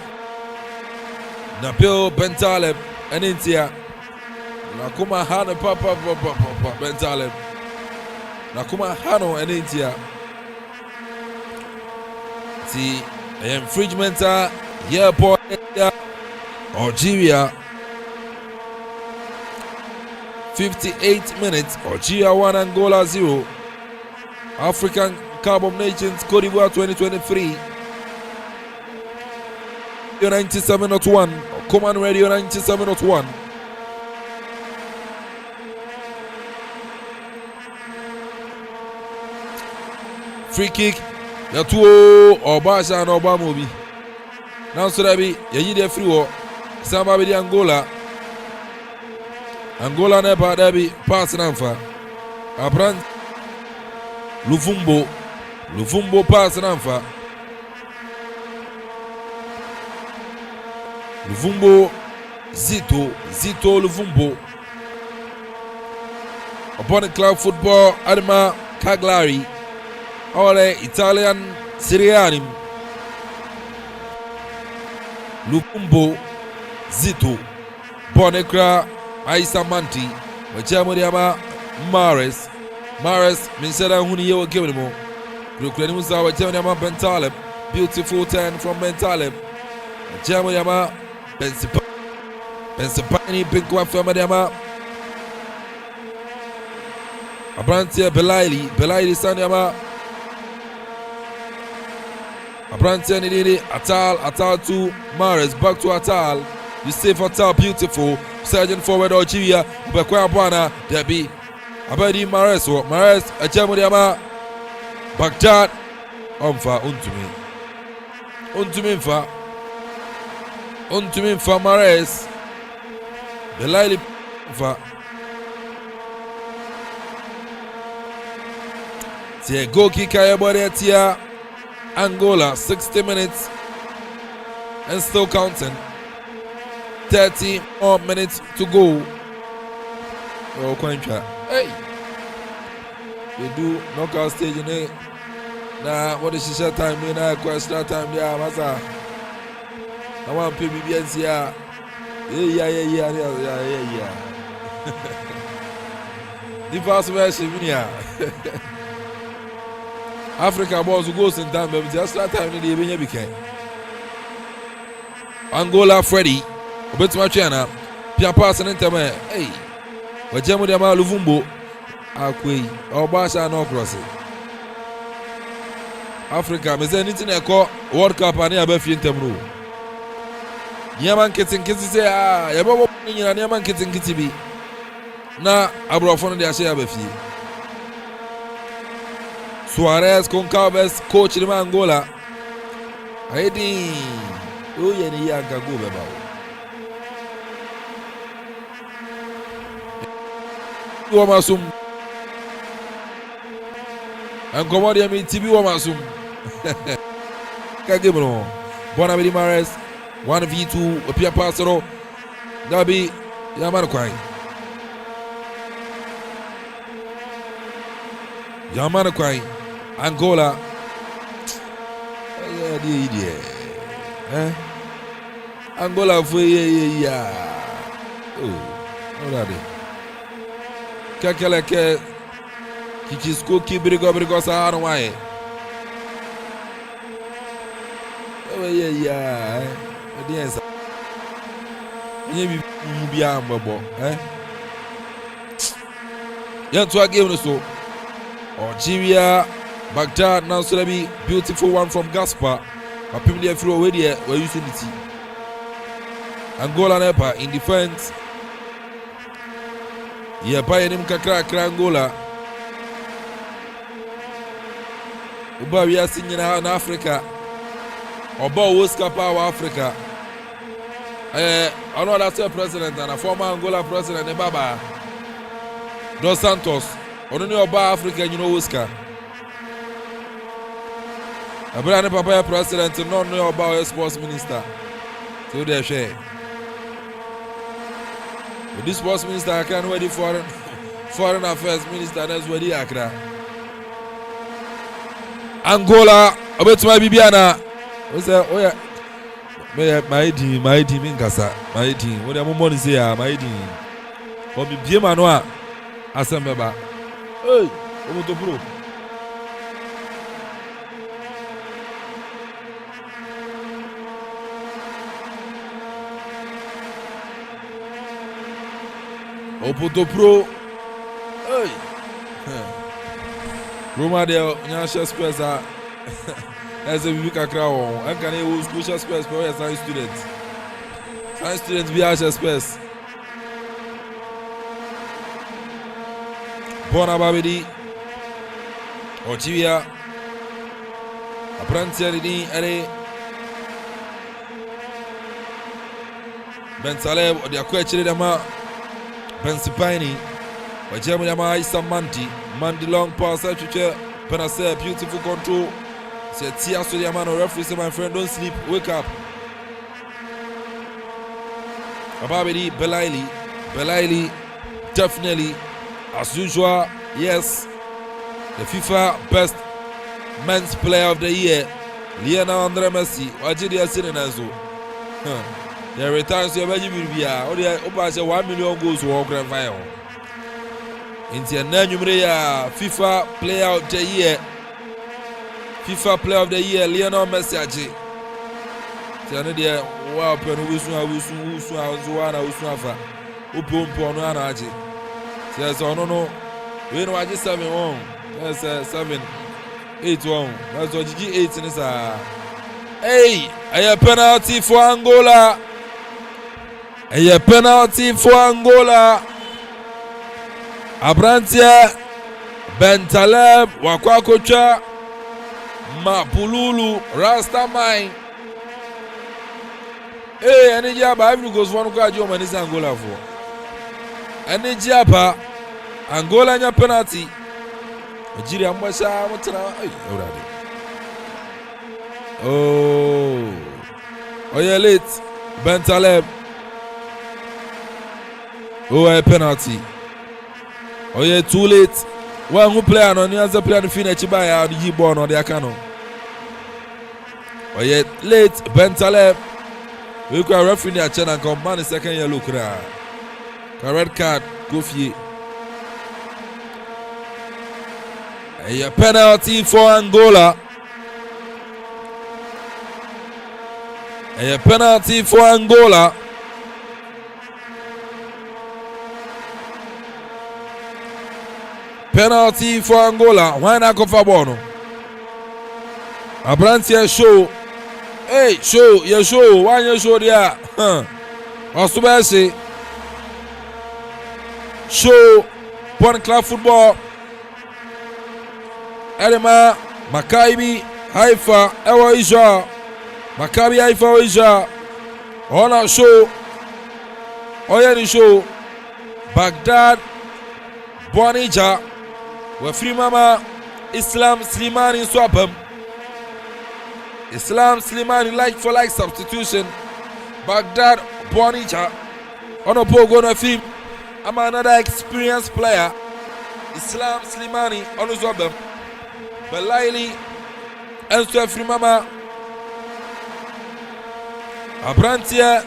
Nabil Bentaleb and Intia. Nakuma Hano Papa Bentaleb. Nakuma Hano and Intia. See, infringement airport Algeria. 58 minutes. Algeria 1, Angola 0. African Cup of Nations Cote d'Ivoire 2023. 97.1 Command Radio 97.1. Free kick ya tuo Obasha and Obamobi. Now so that be ya yide free wo Samba be Angola never there be pass namfa. Abran Luvumbo pass namfa. Luvumbo, Zito Luvumbo. Upon the club football, Adama Cagliari. All the Italian Siriani. Luvumbo, Zito. Bonekra, Aisa Manti. Wachamodiama, Mares, Minsera Huni Yewa Kibimo. Lukrenusa, Wachamodiama Bentaleb. Beautiful 10 from Bentaleb. Wachamodiama. Pensipani Pink One Famadiama Abrantia Belaili Sanyama Abrantia Nidini Atal to Mares, back to Atal. You save Atal, beautiful. Sergeant forward Algeria, Ubekwa Bwana, there be Abadi Mares, Ajamudiama Baghdad, Umfa, Untuminfa. Untumin for Mares. The Lily for the goal kicker here. Angola 60 minutes and still counting. 30 more minutes to go. Oh, hey, they do knockout stage in it. Nah, what is the time? Question time there, Masa. I want PBBNC here. Yeah. The first version here. Africa boys who goes in time, but just that time they even became. Angola Freddy obetuma twana pia pass ne ntem hey wajemu de ma Luvumbo akwei obasha no cross Africa me say anything e ko World Cup ani abafie ntem no Niaman kitinkiti say yebo nyina niaman kitinkiti bi na abrofo no de ahye abafie Suarez Concalves coach de Angola Aidi oye ni ya gago beba wo masum Ankomo de mi tibi wo masum kage bro Bona Bidi Mares 1v2 Pia Pasoro Gabi Yaman Kwai Yaman Kwai Angola Angola foi olha que aquela que kisco que brigou Sahara vai audiência nem bia mbabo yanto a game no so Algeria Baghdad now so be beautiful one from Gaspar apim dey free away there we use it Angola nepa in defense yeah by him kakra Angola uba we are singing in Africa oba Oscar power Africa another president and a former Angola president Baba Dos Santos only oba Africa you know Oscar Abraham Papa president no know about sports minister. So they share. This sports minister I can ready foreign affairs minister that's where the Accra. Angola obetuma bibiana. We say oh yeah. My team in Gasa. My team. What am money say my team. Obi biema no a asembeba. Hey, omo to pro. Opoto pro hey Roma de nyasha space as a bibi kakra won an kan e wo school space for science students be asha space Bona Babidi Algeria Aprantia di ere Ben Saleh odi akwachire dama Pensipani, Wajemu Yama Isa Mandi long pass, Penase, beautiful control. Say Tia so the man referee say my friend don't sleep, wake up. Ababidi Belaili, definitely, as usual, yes, the FIFA best men's player of the year, Lionel Andre Messi, Algeria Sinenazo. The returns to your Bibia, or the Opa 1 million goals to walk grand final. In the Nanumrea, FIFA player of the year, FIFA player of the year, Lionel Messi. Tianadia, wow, Penuana, Usuana, Upum Ponuana. Says, oh no, we know I just 7-1. That's 7-8-1. That's what G8 is. Hey, a penalty for Angola. A penalty for Angola. Abrantia Bentaleb Wakwakocha Mapululu Rastamine. Hey, any jaba even goes one kwajo man is Angola for. Any jaba Angola nya penalty. Algeria mbasha mutana already. Oh yeah, late Bentaleb. Oh, a penalty. Oh yeah, too late. One who play on the other player to finish by out the born on the Akano. Oh yeah, late Bentaleb. We can referee the channel and come man the second yellow card. Red card, Kofi. A penalty for Angola. A penalty for Angola. Penalty for Angola. Why not go for Bono? Abrantia show. Hey, show, you show. Why you show there? Osubasi. Show. Point club football. Edema. Maccabi. Haifa. Ewa Isha. Maccabi Haifa Isha. Ona show. Oyeni show. Baghdad. Bonija. We free mama. Islam Slimani Swapem. Islam Slimani like for like substitution. Baghdad Bonija. On a pogo na film. I'm another experienced player. Islam Slimani on his web. Belaili and so free mama. Abrantia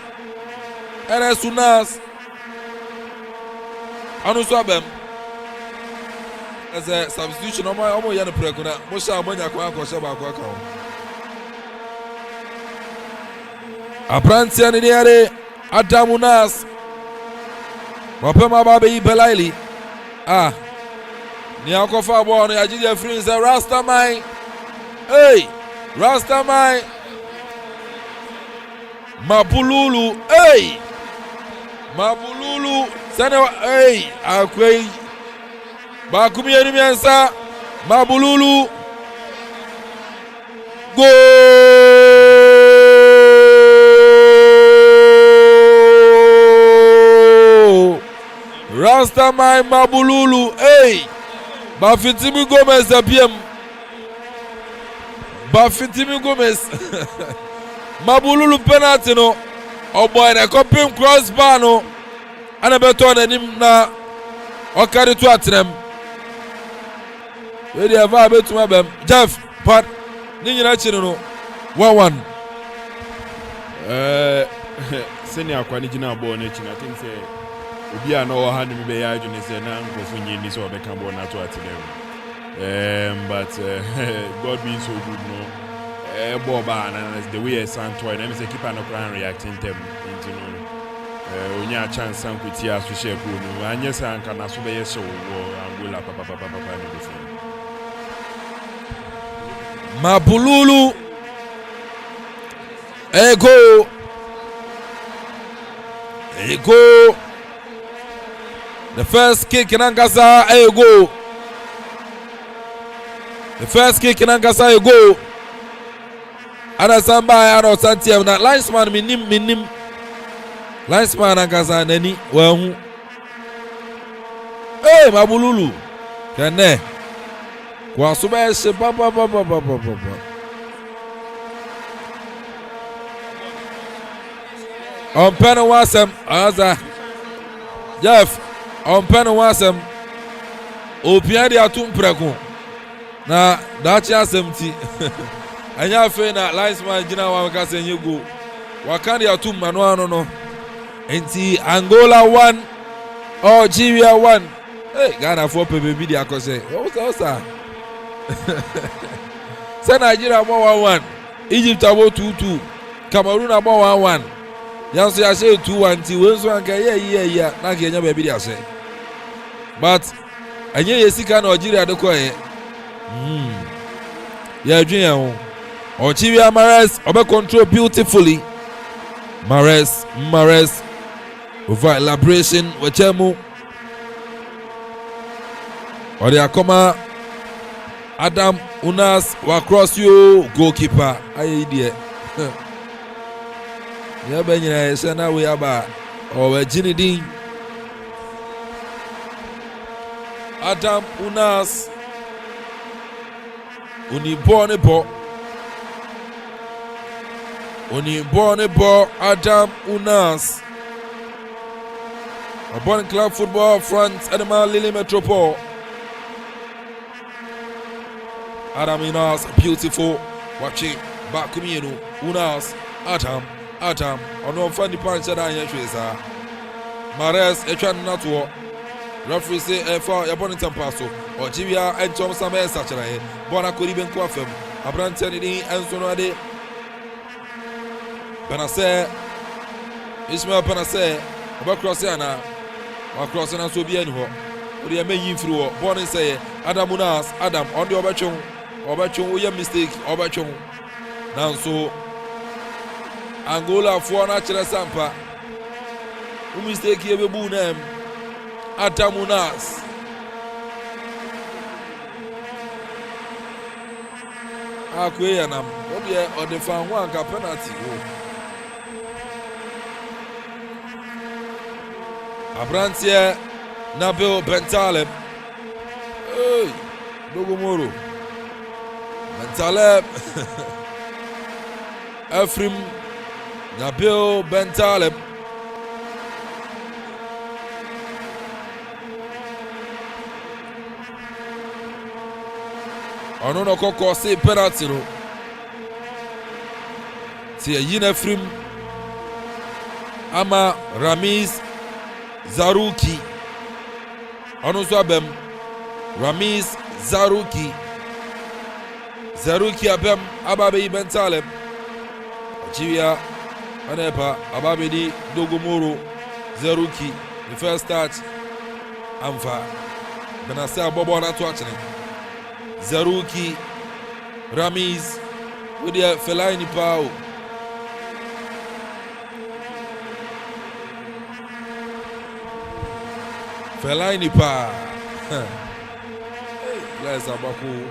and as soon as on his web. As a substitution on my own yana preguna. Mosha Monya Kwako Shaba Kwako. Abrantia Nidiare Adamunas. Wapema baby Belaili. Ni Akuffo born Algeria free say Rastamai. Hey, Rastamai. Mabululu. Hey. Mabululu. Sana hey, akwei. Bakumi Yemiansa. Mabululu. Rastamai Mabululu, hey! Bafitimi Gomez apiem. Bafitimi Gomez. Mabululu penalty no. Oh boy, na kopim crossbar no. Ana beto na nim na okari to atrem. We dey ava betu mabem. Jeff, pat ni nyina chiri no. 1-1. Senior kwani jina ball na china think say obi a no ha no be ya adwene say na nkofo nyini so obeka ball na to atrem. But God being so good no. Ball ba na the way Santo and say keeper no plan reacting them into no. Onya chance sankuti aso share ko no. Anye sanka na so be yeso wo Angola papa no be say. Mabululu. Ego. The first kick in Angasa, ego. The first kick in Angasa, ego. Ana samba ana Santiago na linesman minim. Linesman Angasa nani wehu. Hey, Mabululu. Kene. Kwa suba se papa. On pen wasem aza Jeff on pen wasem opia dia tum preko na dachi asemti anya fe na linesman gina wa ka senye go waka dia tum manu ano no enti Angola 1 Algeria 1. Hey, Ghana for baby dia ko say osa say Nigeria mo 1-1 Egypt abo 2-2 Cameroon abo 1-1 Yanso ya say 2-1 ti wenso anka yeah na ke nya baby dia say but anye yesika na Algeria de ko ye ya dwen ya ho Algeria Mahrez obe control beautifully Mahrez over elaboration wechemu ode akoma Adam Unas wa cross you goalkeeper ayi die ya banyina yesa na we aba o we jinidin Adam Unas oni born Adam Unas a born club football front Animal Lily Metropole. Adam Unas beautiful watching back communal Unas Adam ono fandi punch da anya hweza Mahrez etwa na to referee say for ya born tampaso Algeria entom sama esachara he bona kori benko afem abrante ni enso no ade Penase Ismail Penase cross yana cross na so bia ni ho odi e mayin firi ho born say Adam Munas Adam on the obetwon we mistake obetwon now so Angola for na kire sampa u mistake e bebu na Adam Munas akwe yanam odi e odi fan ho anka penalty ho Abrantie Nabil Bentaleb. Hey, Dogomoro. Bentaleb. Ephraim Nabil Bentaleb. Ono no koko se penalty no. Si yin Ephraim ama Ramiz Zaruki ono so abem Ramiz Zaruki abem ababe Bentaleb Algeria anepa ababe di Dogomoro Zaruki the first start amfa benase abobo na to achene Zaruki Ramiz with the Fellaini Pau Fellaini pa. Let's abaku.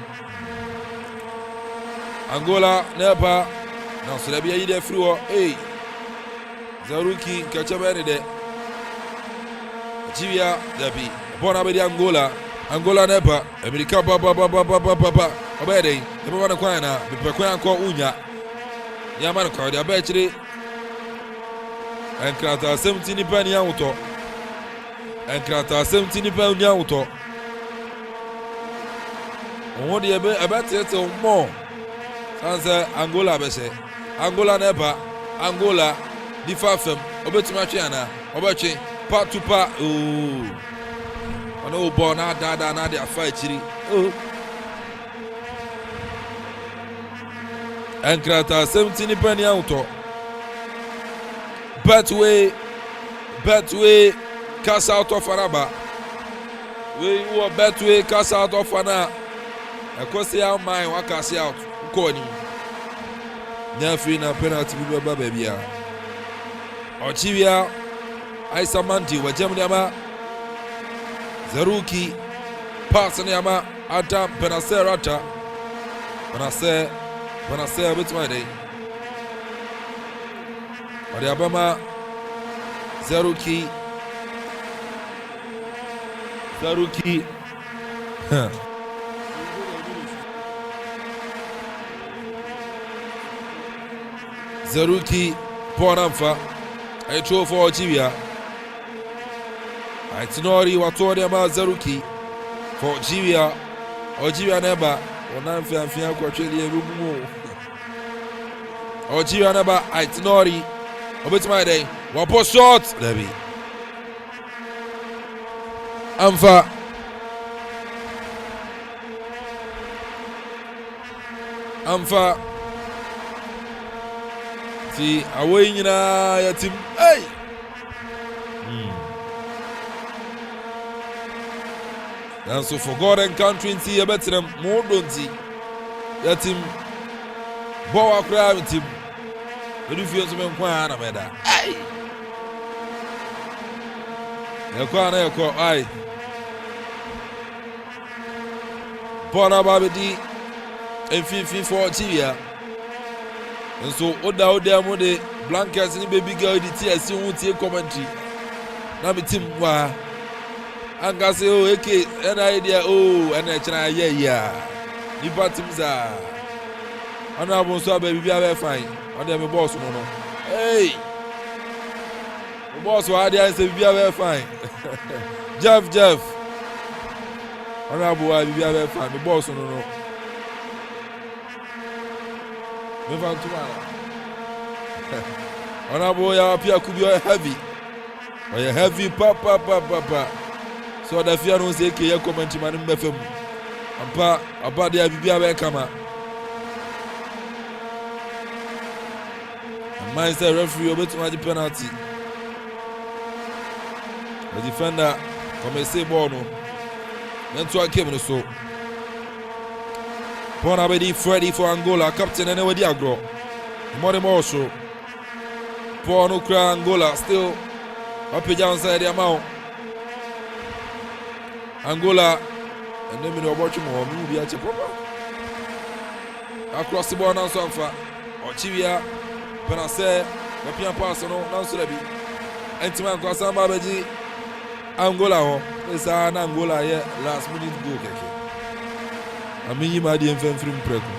Angola nepa. Na so lebia ide free wo. Zaruki kachaba de. Algeria dabi. Bona be di Angola. Angola nepa. America papa. Obede. Ebe wana kwa na be kwa anko unya. Ya man kwa de abechiri. Enkrata 17 pani awuto. Enkrata 17 pa unya wuto onwo de abetete mo sanse Angola bese Angola neba Angola di fafem obetuma twe ana obetwe pa to pa ono bo na dada na de afa chiri Enkrata 17 pa ni wuto Betway cast out of Araba. We were Betway cast out of Ana. I could see how mine was cast out. Corny. Never na penalty with baby. Algeria, Isamanti, were Gemma Zaruki, Parsanama, Adam Penaserata. Penase, with my day. Mariabama Zaruki. Zaruki Ponamfa. I throw for Algeria. I tenori watori ama Zaruki for Algeria neba. Onamfi amfia kwa cheli ebumu. Algeria neba I tenori. Obetima day. Wapo shot. Debi. Amfa ti away nyina ya team and so for God and country nti ya betem mo donti ya team bo akra team edu fie so me kwa na meda ya kwa ai Bona babedi enfinfin for Algeria. And so oda mo de blankets ni baby girl di TSC won tie commentary. Na me team wa anga say eke an idea and china yeah. Ni team za. Ana bon so baby be fine. On dem boss no. Hey. The boss wa dey say be fine. Jeff. Honorable Bibi Abe fan, the boss no. Me van to man. Honorable ya appear could be heavy. Or you heavy papa. So the fear no say ke comment man mbefem. Ampa about the Bibi Abe kama. Man said referee over to my penalty. The defender come and say ball no. Then to a game so. Ponabedi Freddy for Angola, captain and nobody agro. More more so. Pono Kra Angola still up downside the amount. Angola and then we watch more movie at proper. Across the ball now so far. Ochivia Penase, Wapian Passono, now so be. Entiman Kwasamba Beji Angola. This is an Angola here last minute goal. I mean, you might even from Preco.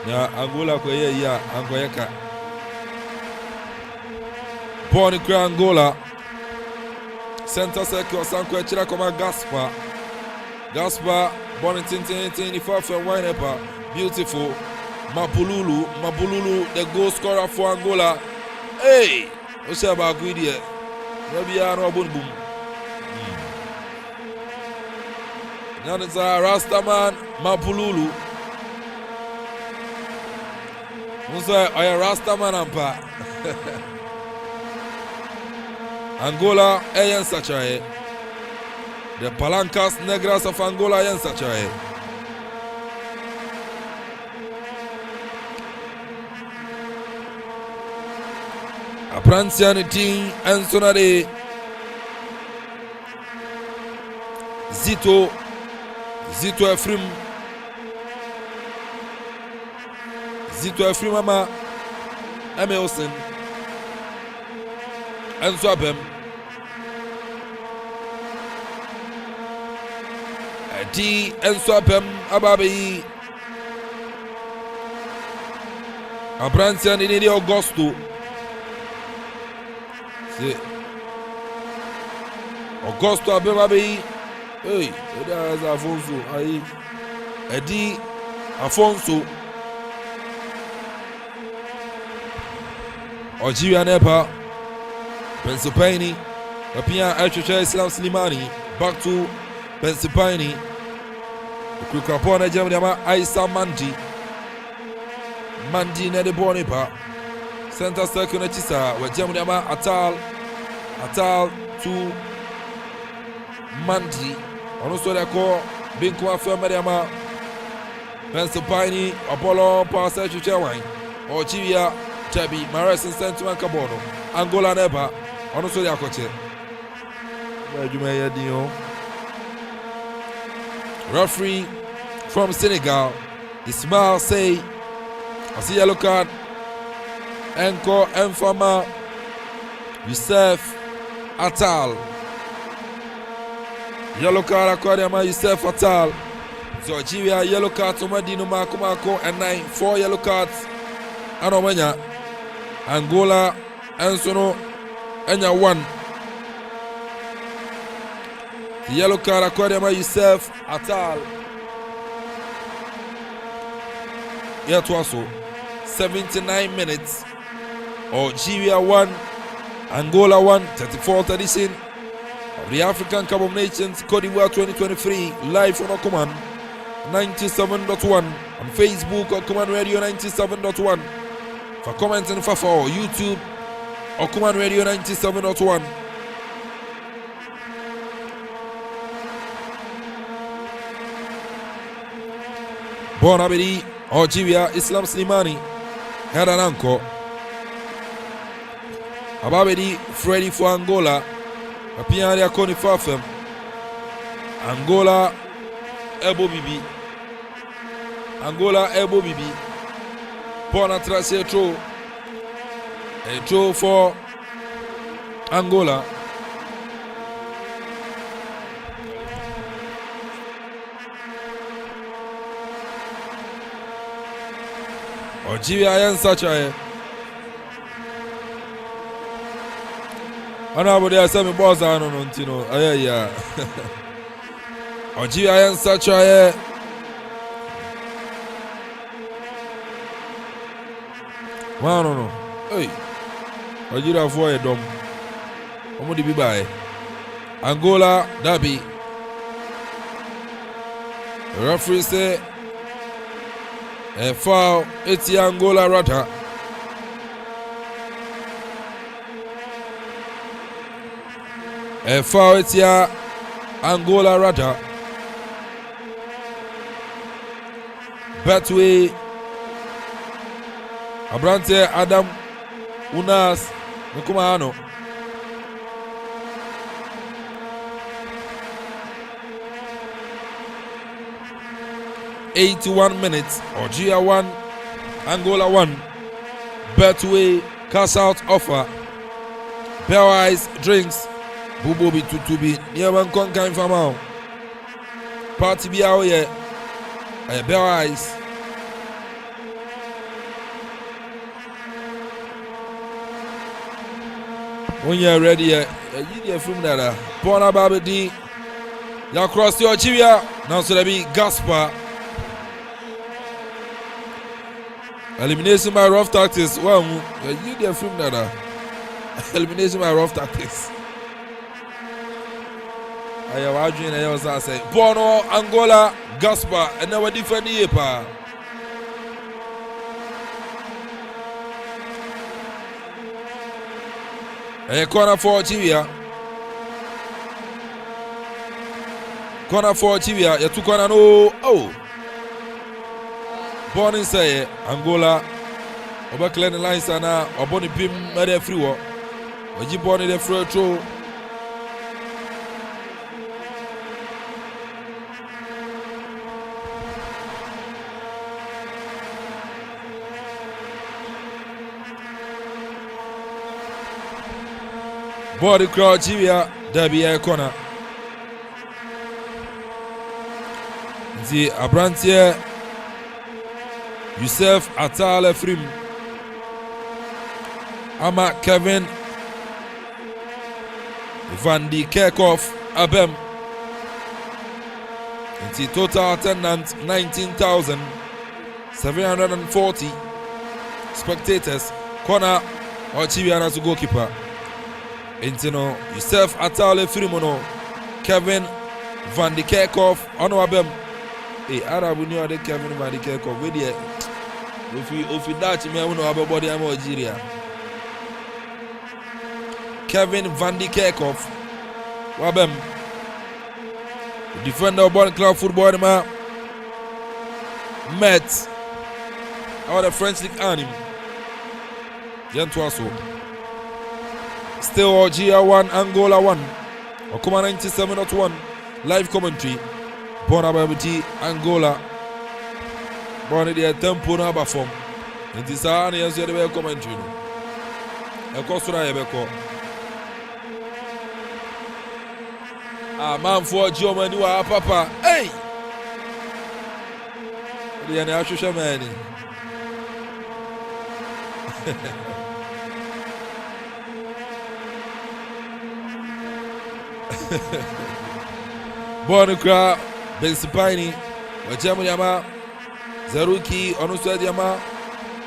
Yeah, Angola, yeah, Angoyaka. Born Angola. Center circle, Sanko Chirakoma Gaspar. Gaspar, born in 1984 from Winepa. Beautiful. Mapululu, the goal scorer for Angola. Hey, what's about good here? Maybe I know boom. Now it's a Rastaman Mapululu. Who's a Rastaman Ampa? Angola, Ayan Sachae. The Palancas Negras of Angola, Ayan Sachae. A Prancianity and Sonade Zito Efrim Mama Emelson and Swabem T and Swabem Ababi Abrantian in the Augusto Augusto Ababi. Hey, there's Afonso. Eddie Afonso. Algeria Nepa. Pennsylvania. Apia Algeria Islam Slimani. Back to Pennsylvania. Akropong Germany Aisa Mandi Nede Bonipa. Center Circle Netisa. Where Germany Atal to Mandi. Also, they call Binkwa Fermariama, Pennsylvania, Apollo, Pastor Chuchawine, or Chivia, Tabi, Maris and Sentiment Cabono, Angola Neba, also they are coaching. Where you may deal. Referee from Senegal, Ismail say, I see yellow card, Encore Enfama, Youssef Atal. Yellow card Aquariama Youssef Atal. So Algeria yellow card to Madino Marco and 9, 4 yellow cards. Anomanya Angola and Sono Enya 1. The yellow card Aquariama Youssef Atal. Here to also 79 minutes. Algeria 1, Angola 1, 34th edition. The African Cup of Nations Cote d'Ivoire 2023 live on Okuman 97.1 on Facebook Okuman Radio 97.1 for comments and for YouTube Okuman Radio 97.1. Bon Abedi Algeria Islam Slimani had an anchor. Ababedi Freddy for Angola. Apia ya koni fafem Angola Ebo Bibi Pona tracé trop for Angola. Algeria yan sacha Honorable there some boss on Tino. Yeah. Algeria and such a no. Hey. Algeria for a dom. How would be by Angola Derby. Referee say a foul. It's Angola Rata. foul here, Angola rather. Betway Abrante Adam Unas Nukumano. "81 minutes, Algeria 1, Angola 1. Betway cash out offer. Bell Ice drinks. Bubobi tutubi. Niyaman konkan famao. Party bi out here. Bell Ice. When you're ready, you from there. Bona Babadi. You cross your Algeria. Now so there be Gaspar. Elimination by rough tactics. Well, you there from there. Elimination by rough tactics. I have arguing and I was say Bono, Angola, Gaspar, and now defend the pa. A corner for Algeria. Corner for Algeria. You took on no. Oh. Born in say Angola. Over clear the lines and Oboni Pim made free war. Oji born in the free throw. Body crowd Algeria, Derby air corner. The Abrantier Youssef Atale Frim Ama Kevin Van de Akropong-Akuapem. The total attendance 19,740 spectators. Corner Algeria as a goalkeeper. Intino Youssef Atale Frimono, Kevin Van de Akropong-Akuapem. Hey, Arabu knew the Kevin Van de Akropong. Where the if you Dutch me, I won't know about body. I'm Algeria. Kevin Van de Akropong-Akuapem, defender of Born Club football man. Met out the French League anim. Gentwaso. Still Algeria 1, Angola 1. Okuma 97.1 live commentary. Bonababiti Angola. Born in the tempo na perform. It is an answer the commentary. A costura ebeko. Amanfo Germany wa papa. Hey! The any ashusha mani. Bonukra Bensipaini Wajamu Yama Zaruki Onuswed Yama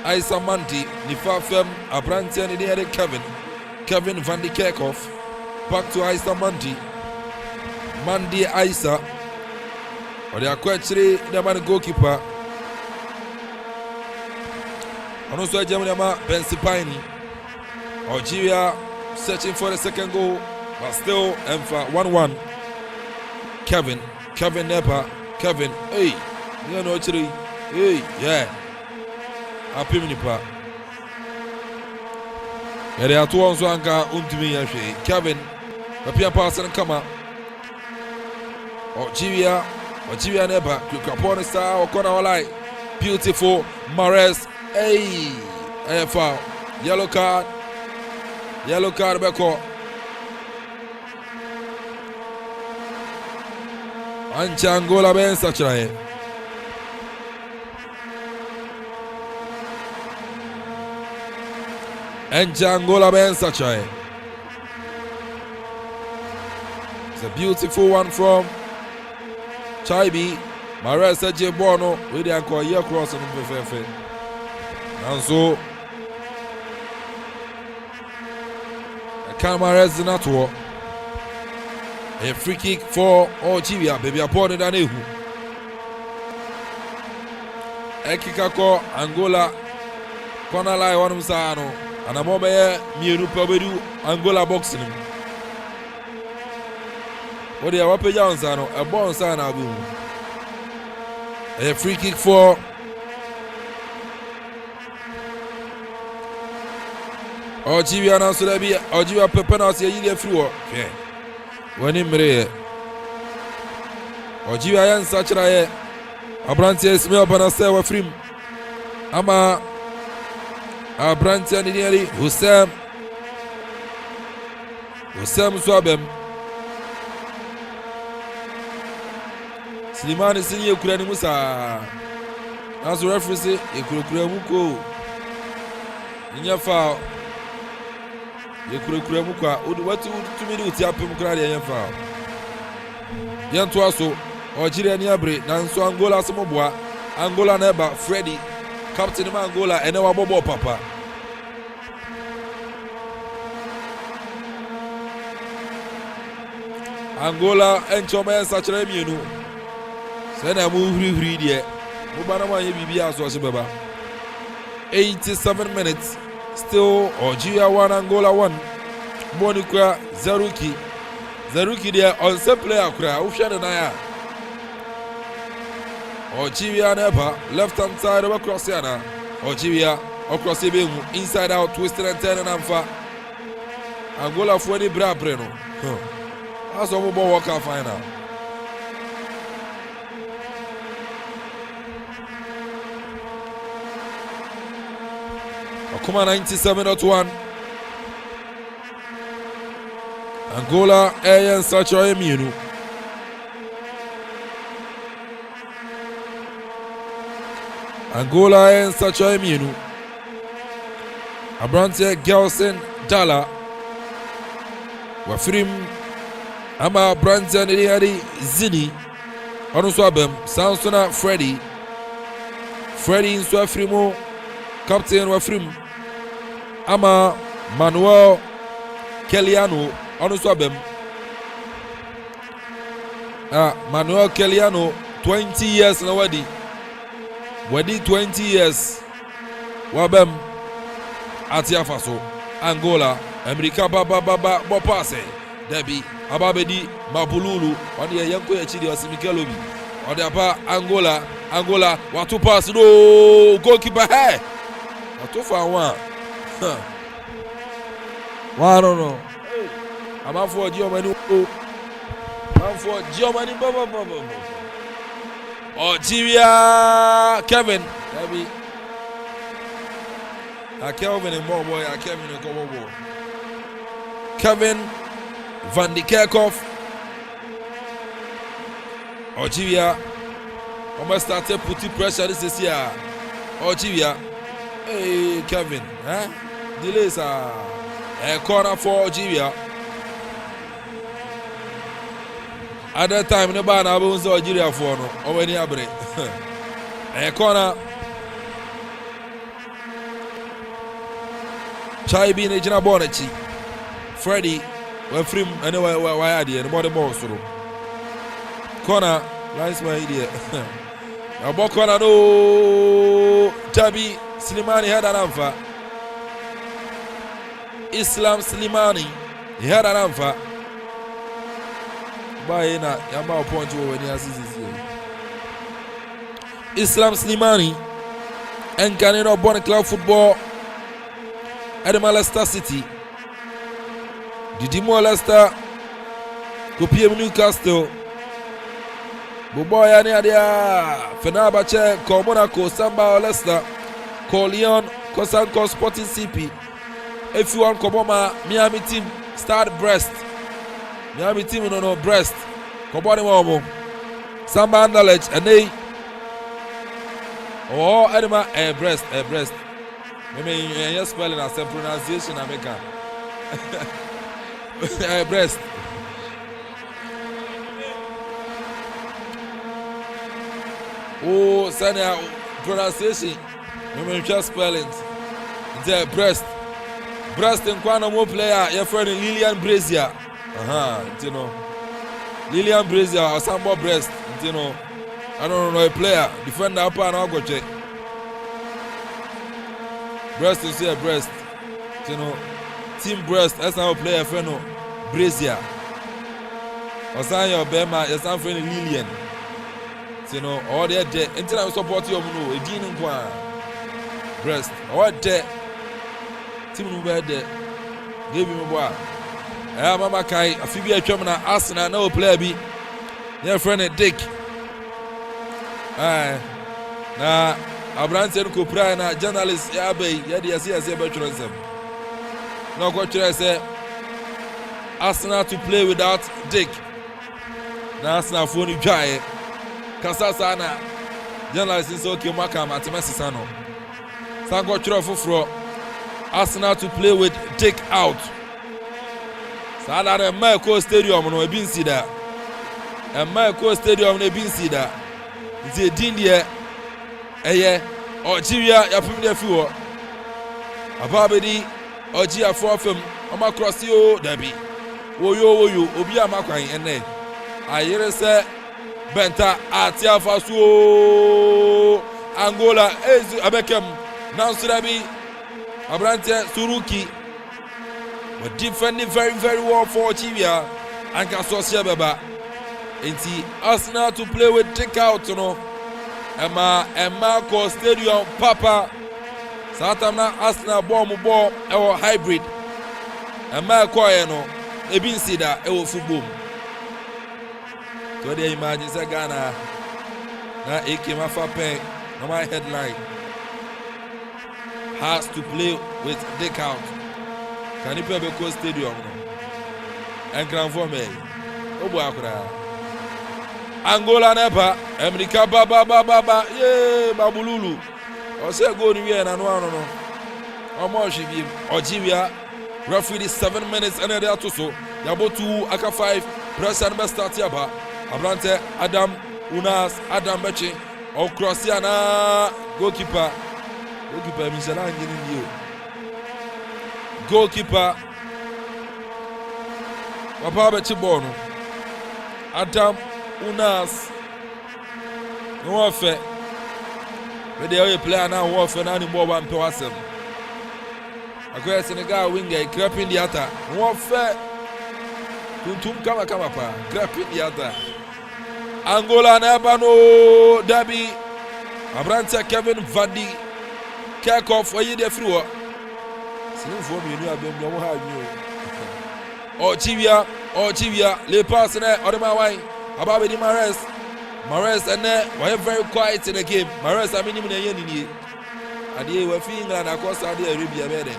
Aisa Manti Nifafem Abrantia Nidia Kevin Van de Akropong. Back to Aisa Manti Mandi Aisa or the Aquachri the man goalkeeper Onuswed Yama Bensipaini. Algeria searching for the second goal. But still, Emfa 1-1. Kevin Nepa, Kevin, hey, you know actually, hey, yeah. Happy Minipa. There are two ones who are untimi Kevin, the Pia Parson come up. Algeria Nepa, quick upon star or corner light. Beautiful Mares, hey, foul. Yellow card, Beko. Ancha Angola ben saçraye. Ancha Angola ben saçraye. It's a beautiful one from Chaibi. Maresa J Bono with the anchor here cross on the FF. And so a camera is not work. A free kick for Algeria, baby upon it and a kick Angola corner line one Musano and a mobile Miru Pabedu Angola boxing. What they are waping down, Sano, a bon sana boom. A free kick for Algeria now, so that be Algeria penalty. You through. Okay. When in Mre Algeria and such a Abrantia smell Panasa wa free. Ama Abrantia Nieri, Husam Swabem. Slimani Sini Ukraine Musa. As a reference, Ukraine in your foul. Ukraine Muka, what to me do to Yapim Cradi and foul. Yantuaso, Algeria Niabre, Nanso Angola Samoboa, Angola Neba, Freddy, Captain of Angola, and our Bobo Papa. Angola and Choma such a remunu. Send a move read yet. Mubanama Bibia Swashibaba. 87 minutes. Still Algeria 1, Angola 1. Monica Zaruki. Zaruki there on some player cry. Ushanaya. Algeria never left hand side of across Yana. Algeria across the inside out, twisted and turning and far. Angola for the bra breno. That's all about walk out final. Come on, 97.1. Angola, and such a Eminu. Angola, and such a Eminu. Abrantia Gelson Dala. Wafrim Ama Brantia Neri Zini. Onuswabem, Sansona Freddy. Freddy in Swafrimo. Captain Wafrim Ama Manuel Keliano Onuswabem. Manuel Keliano 20 years na wadi 20 years Wabem Atiafaso Angola America baba bopase Debi Ababedi Mabululu Wadi ya yanko ya chidi wasimikelobi Wadi apa Angola watu pass no goalkeeper hey watu fa one no no Amanfo Giomani Amanfo Giomani baba Algeria Kevin Debi Kelvin and more boy Kevin and go boy Kevin Van de Kerkhoff Algeria almost started putting pressure this year. Algeria hey Kevin delays a corner for Algeria at that time no ban abunzi Algeria for no already abre a corner Chai being a Jina Bonachi Freddy were free anyway why are the body ball suru corner nice my idiot a corner no Tabi Slimani had an amfa Islam Slimani he had an amfa by na yama point over when he has Islam Slimani and Canada born club football at the Leicester City. Didimo Leicester Kopiem Newcastle Boboya ni adia Fenerbahce ko Monaco Samba Leicester ko Lyon ko Sanko Sporting CP if you want Koboma Miami team start Brest Miami team no Brest ko boni mo Samba Anderlecht and they Edema Brest maybe you spelling as a pronunciation American Brest Sanya pronunciation maybe just spelling the Brest in Kwano more player your friend Lilian Brazier you know Lilian Brazier or Sambo Brest you know I don't know a player defender up and I'll go check Brest is here Brest you know Team Brest as our player friend Brazier Osanya Obema, your son friend Lillian. You know, all their debt. Until I support you, no, a dean in breast. All debt. Tim Nuba debt. Give him a boy. Mama Kai, a few years coming at Arsenal, no player be. Your friend Dick. Now, Abranson Kuprana, journalist, Yabe, Yadi, as I say, Bertrand. No, what should I say? Arsenal to play without Dick. Now, Arsenal for you, Jai. Kasasana, journalist is okay, Makam, at Messisano. Sango Trofo, Arsenal to play with Dick out. Sada America Stadium no ebin si da. America Stadium no ebin si da. Nti edin de eye Algeria ya pim de fi wo. Ababedi Algeria for fam oma cross yo dabi. Woyo obi amakwan ene. Ayere se benta atia faso Angola ezu abekem nansurabi Abrante Suruki. But defending very, very well for Algeria and Kasosia Baba. Inti Arsenal to play with take out, you know. Emma Stadium Papa. Satamna Arsenal ball or hybrid. Emma Koyano. Ebin Sida, Ewo Football. So they imagine Ghana. Now Ekema Fape, no my headline. Has to play with take out. Can you play the stadium? And Grand Forme. Obuakura. Angola Nepa. America Baba. Yeah, Babululu. Or say go to Vienna. No. Almost Algeria. Roughly 7 minutes and a day or so. Yabo 2, Aka 5. Press and best start Yaba. Abrante, Adam, Unas, Adam Bechi. Or Crossiana. Goalkeeper. Michelan getting you. Goalkeeper Papa Bechibono Adam Unas no affair. But they are a player now warfare and more one to us. A Senegal winger grabbing the other. Warfare Tuntum Kama grabbing the other. Angola Nabano Dabi Abranta Kevin Vadi Kerkhoff for you there through. For me, you have been your Algeria, Le Passene, Odemawai, Ababedi Mares, and were very quiet in the game. Mares, I mean, in a year, and they were feeling across Saudi Arabia.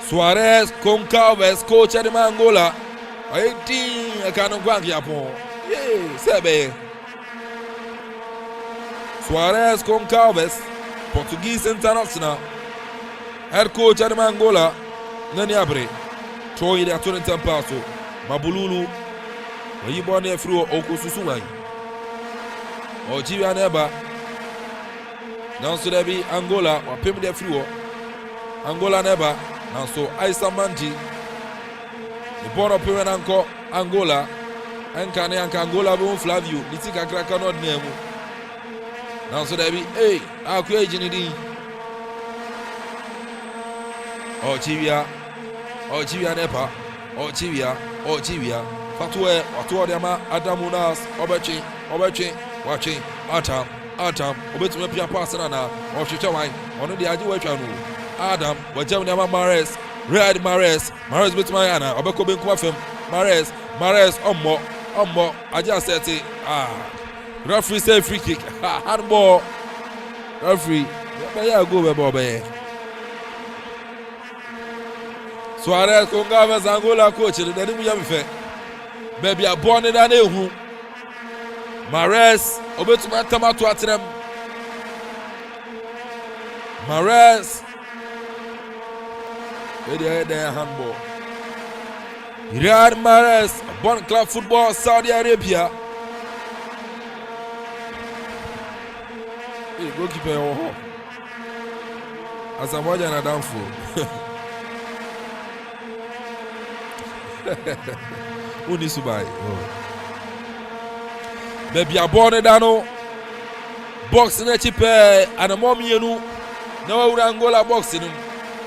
Suarez, Concalves, coach at Angola, 18, I can't go Japon. Yay, Sebe Suarez, Concalves. Portuguese international head coach at Angola Nani Abre Troy the Attorney Paso Mabululu where you born there through Okususuwai Algeria Neba now so there be Angola or Pim there through Angola Neba now so Isa Manti the born of Pimenanko Angola and Angola won't Flavio Nitika Kraka not name. Now so there be hey, our creation in Algeria Nepa, Algeria, Fatue, Watuadama, Adamunas, Obechi, watching, Atam, Obetu Pia Pasana, or Chichawai, on the Ajuachanu, Adam, Wajamama Mares, Red Mares Bitmayana, Obeko Benkwafem, Mares, Omo, I just said it, referee say free kick. Handball. Referee. Yeah, go Bobe. Suarez Concalves Angola coach. The name we have baby are born in an ehu. Mares. Obetuma Tamato Atrem. Mares. Where they handball. Riyad Mares. Born club football Saudi Arabia. Hey, goalkeeper oh. As a moja na damfo. Uni subai. Baby abone dano. Box na chipe anamomi yenu. Na wa Angola box ni.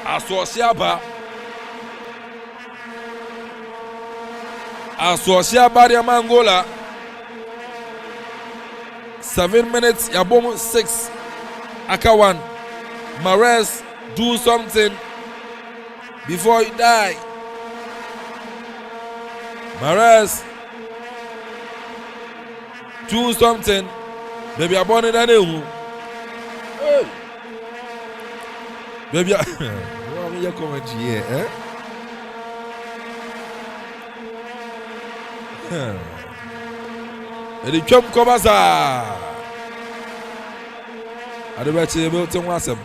Asosia ba. Asosia Barima Angola. 7 minutes, Yabom 6. Akawan. Mares, do something before you die. Mares, do something. Baby, I'm born in a new. Baby, what are you coming here, eh? And the chum covers are. I don't bet you about to watch them.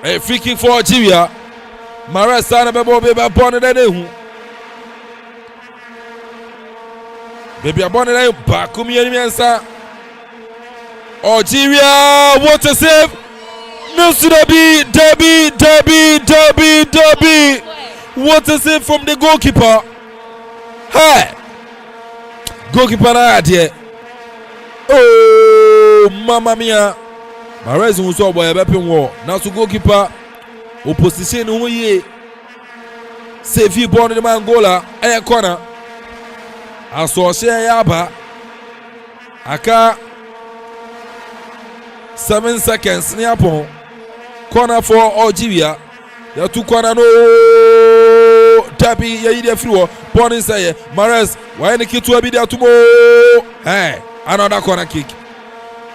A free kick for Algeria. Mares, son of a boy, born in a new. Baby, I'm born in a back. Come here, Miansa. Algeria, what a save! No, Debbie. What a save from the goalkeeper. Hey! Goalkeeper, idea. Oh, mamma mia. Mares who saw by a weapon war. Now to goalkeeper. Opposition, who ye. Save you born in Angola. A corner. I saw Shea Yaba. Aka. 7 seconds near upon corner for Algeria. There are 2 corner no Tappy Yaida Fluo. Pony say Mares. Why the kid to be there tomorrow? Hey, another corner kick.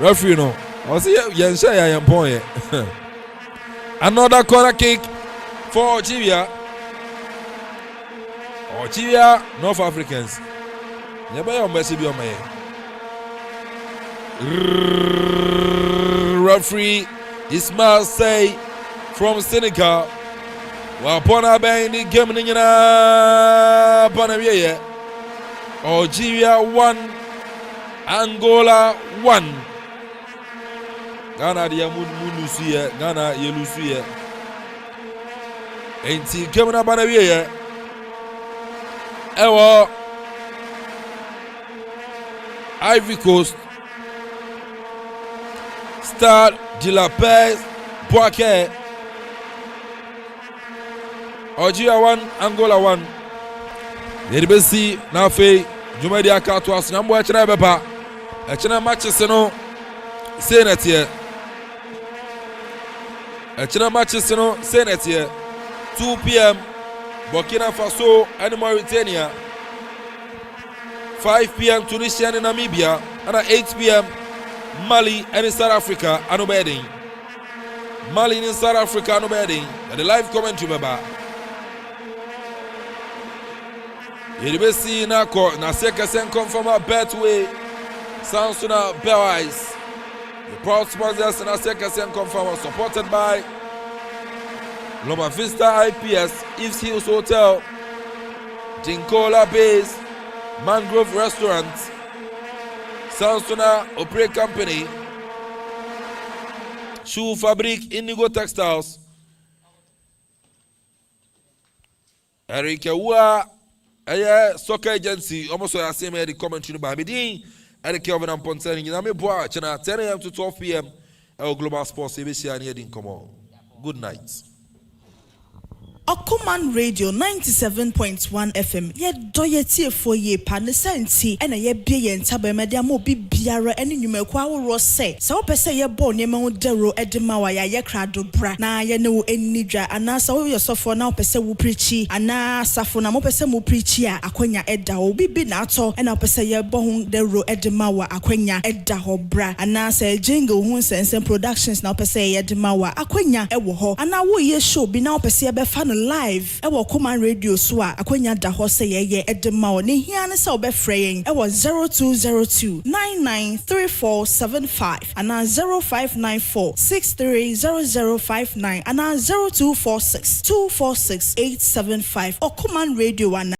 Referee no. I see Yansha I am point. Another corner kick for Algeria. Algeria, North Africans. Never your message be on my referee Ismail say from Senegal. While Pona Bay in the game in Panamia. Algeria 1, Angola 1. Ghana dia Munusia, Ghana Yelusia. Ain't he coming up Panamia? Ewa Ivory Coast. Stade de la Paix, Boaké. Algeria 1, Angola 1. Yerbesi na fe Jumadi akato asunambo echena beba. Echena matches no senetie. Echena matches no senetie. 2 p.m. Burkina Faso and Mauritania. 5 p.m. Tunisia and Namibia. And at 8 p.m. Mali and South Africa are no bedding. Mali and South Africa are no bedding. And the live commentary beba. Yerbesi na seka sen confirm a Betway. Samsung Bellwise. The proud sponsors na seka sen confirm supported by Loma Vista IPS, East Hills Hotel, Jinkola Base, Mangrove Restaurant, Samsung Opera Company, Shoe Fabric Indigo Textiles, Erika Wa Soccer Agency, almost the same the commentary by Bidin, and Kelvin and Ponsen in Namibua, 10 a.m. to 12 p.m. Our Global Sports ABC and Yedin Komo. Good night. Akuman Radio 97.1 FM. Ye doye tie for ye pa ne senti ena ye bie ye ntaba media mo bibiara ene nwumekwa wo se. Se wo pese ye bo ne ma wo dero edema wa ye krado bra. Na ye ne wo enidwa ana sa wo yosofo na wo pese wo preachi ana safo na mo pese mo preachi a akwanya eda wo bibi na ato ena wo pese ye bo hu dero edema wa akwanya eda ho bra. Ana sa jingle hu sense productions na wo pese ye edema wa akwanya ewo ho. Ana wo ye show bi na wo pese ye be fa live ewo Akuman Radio so a akwanya da ho se ye edema o ne hia ne se obefreyen ewo 0202 993475 ana 0594630059 ana 0246246875 Akuman Radio ana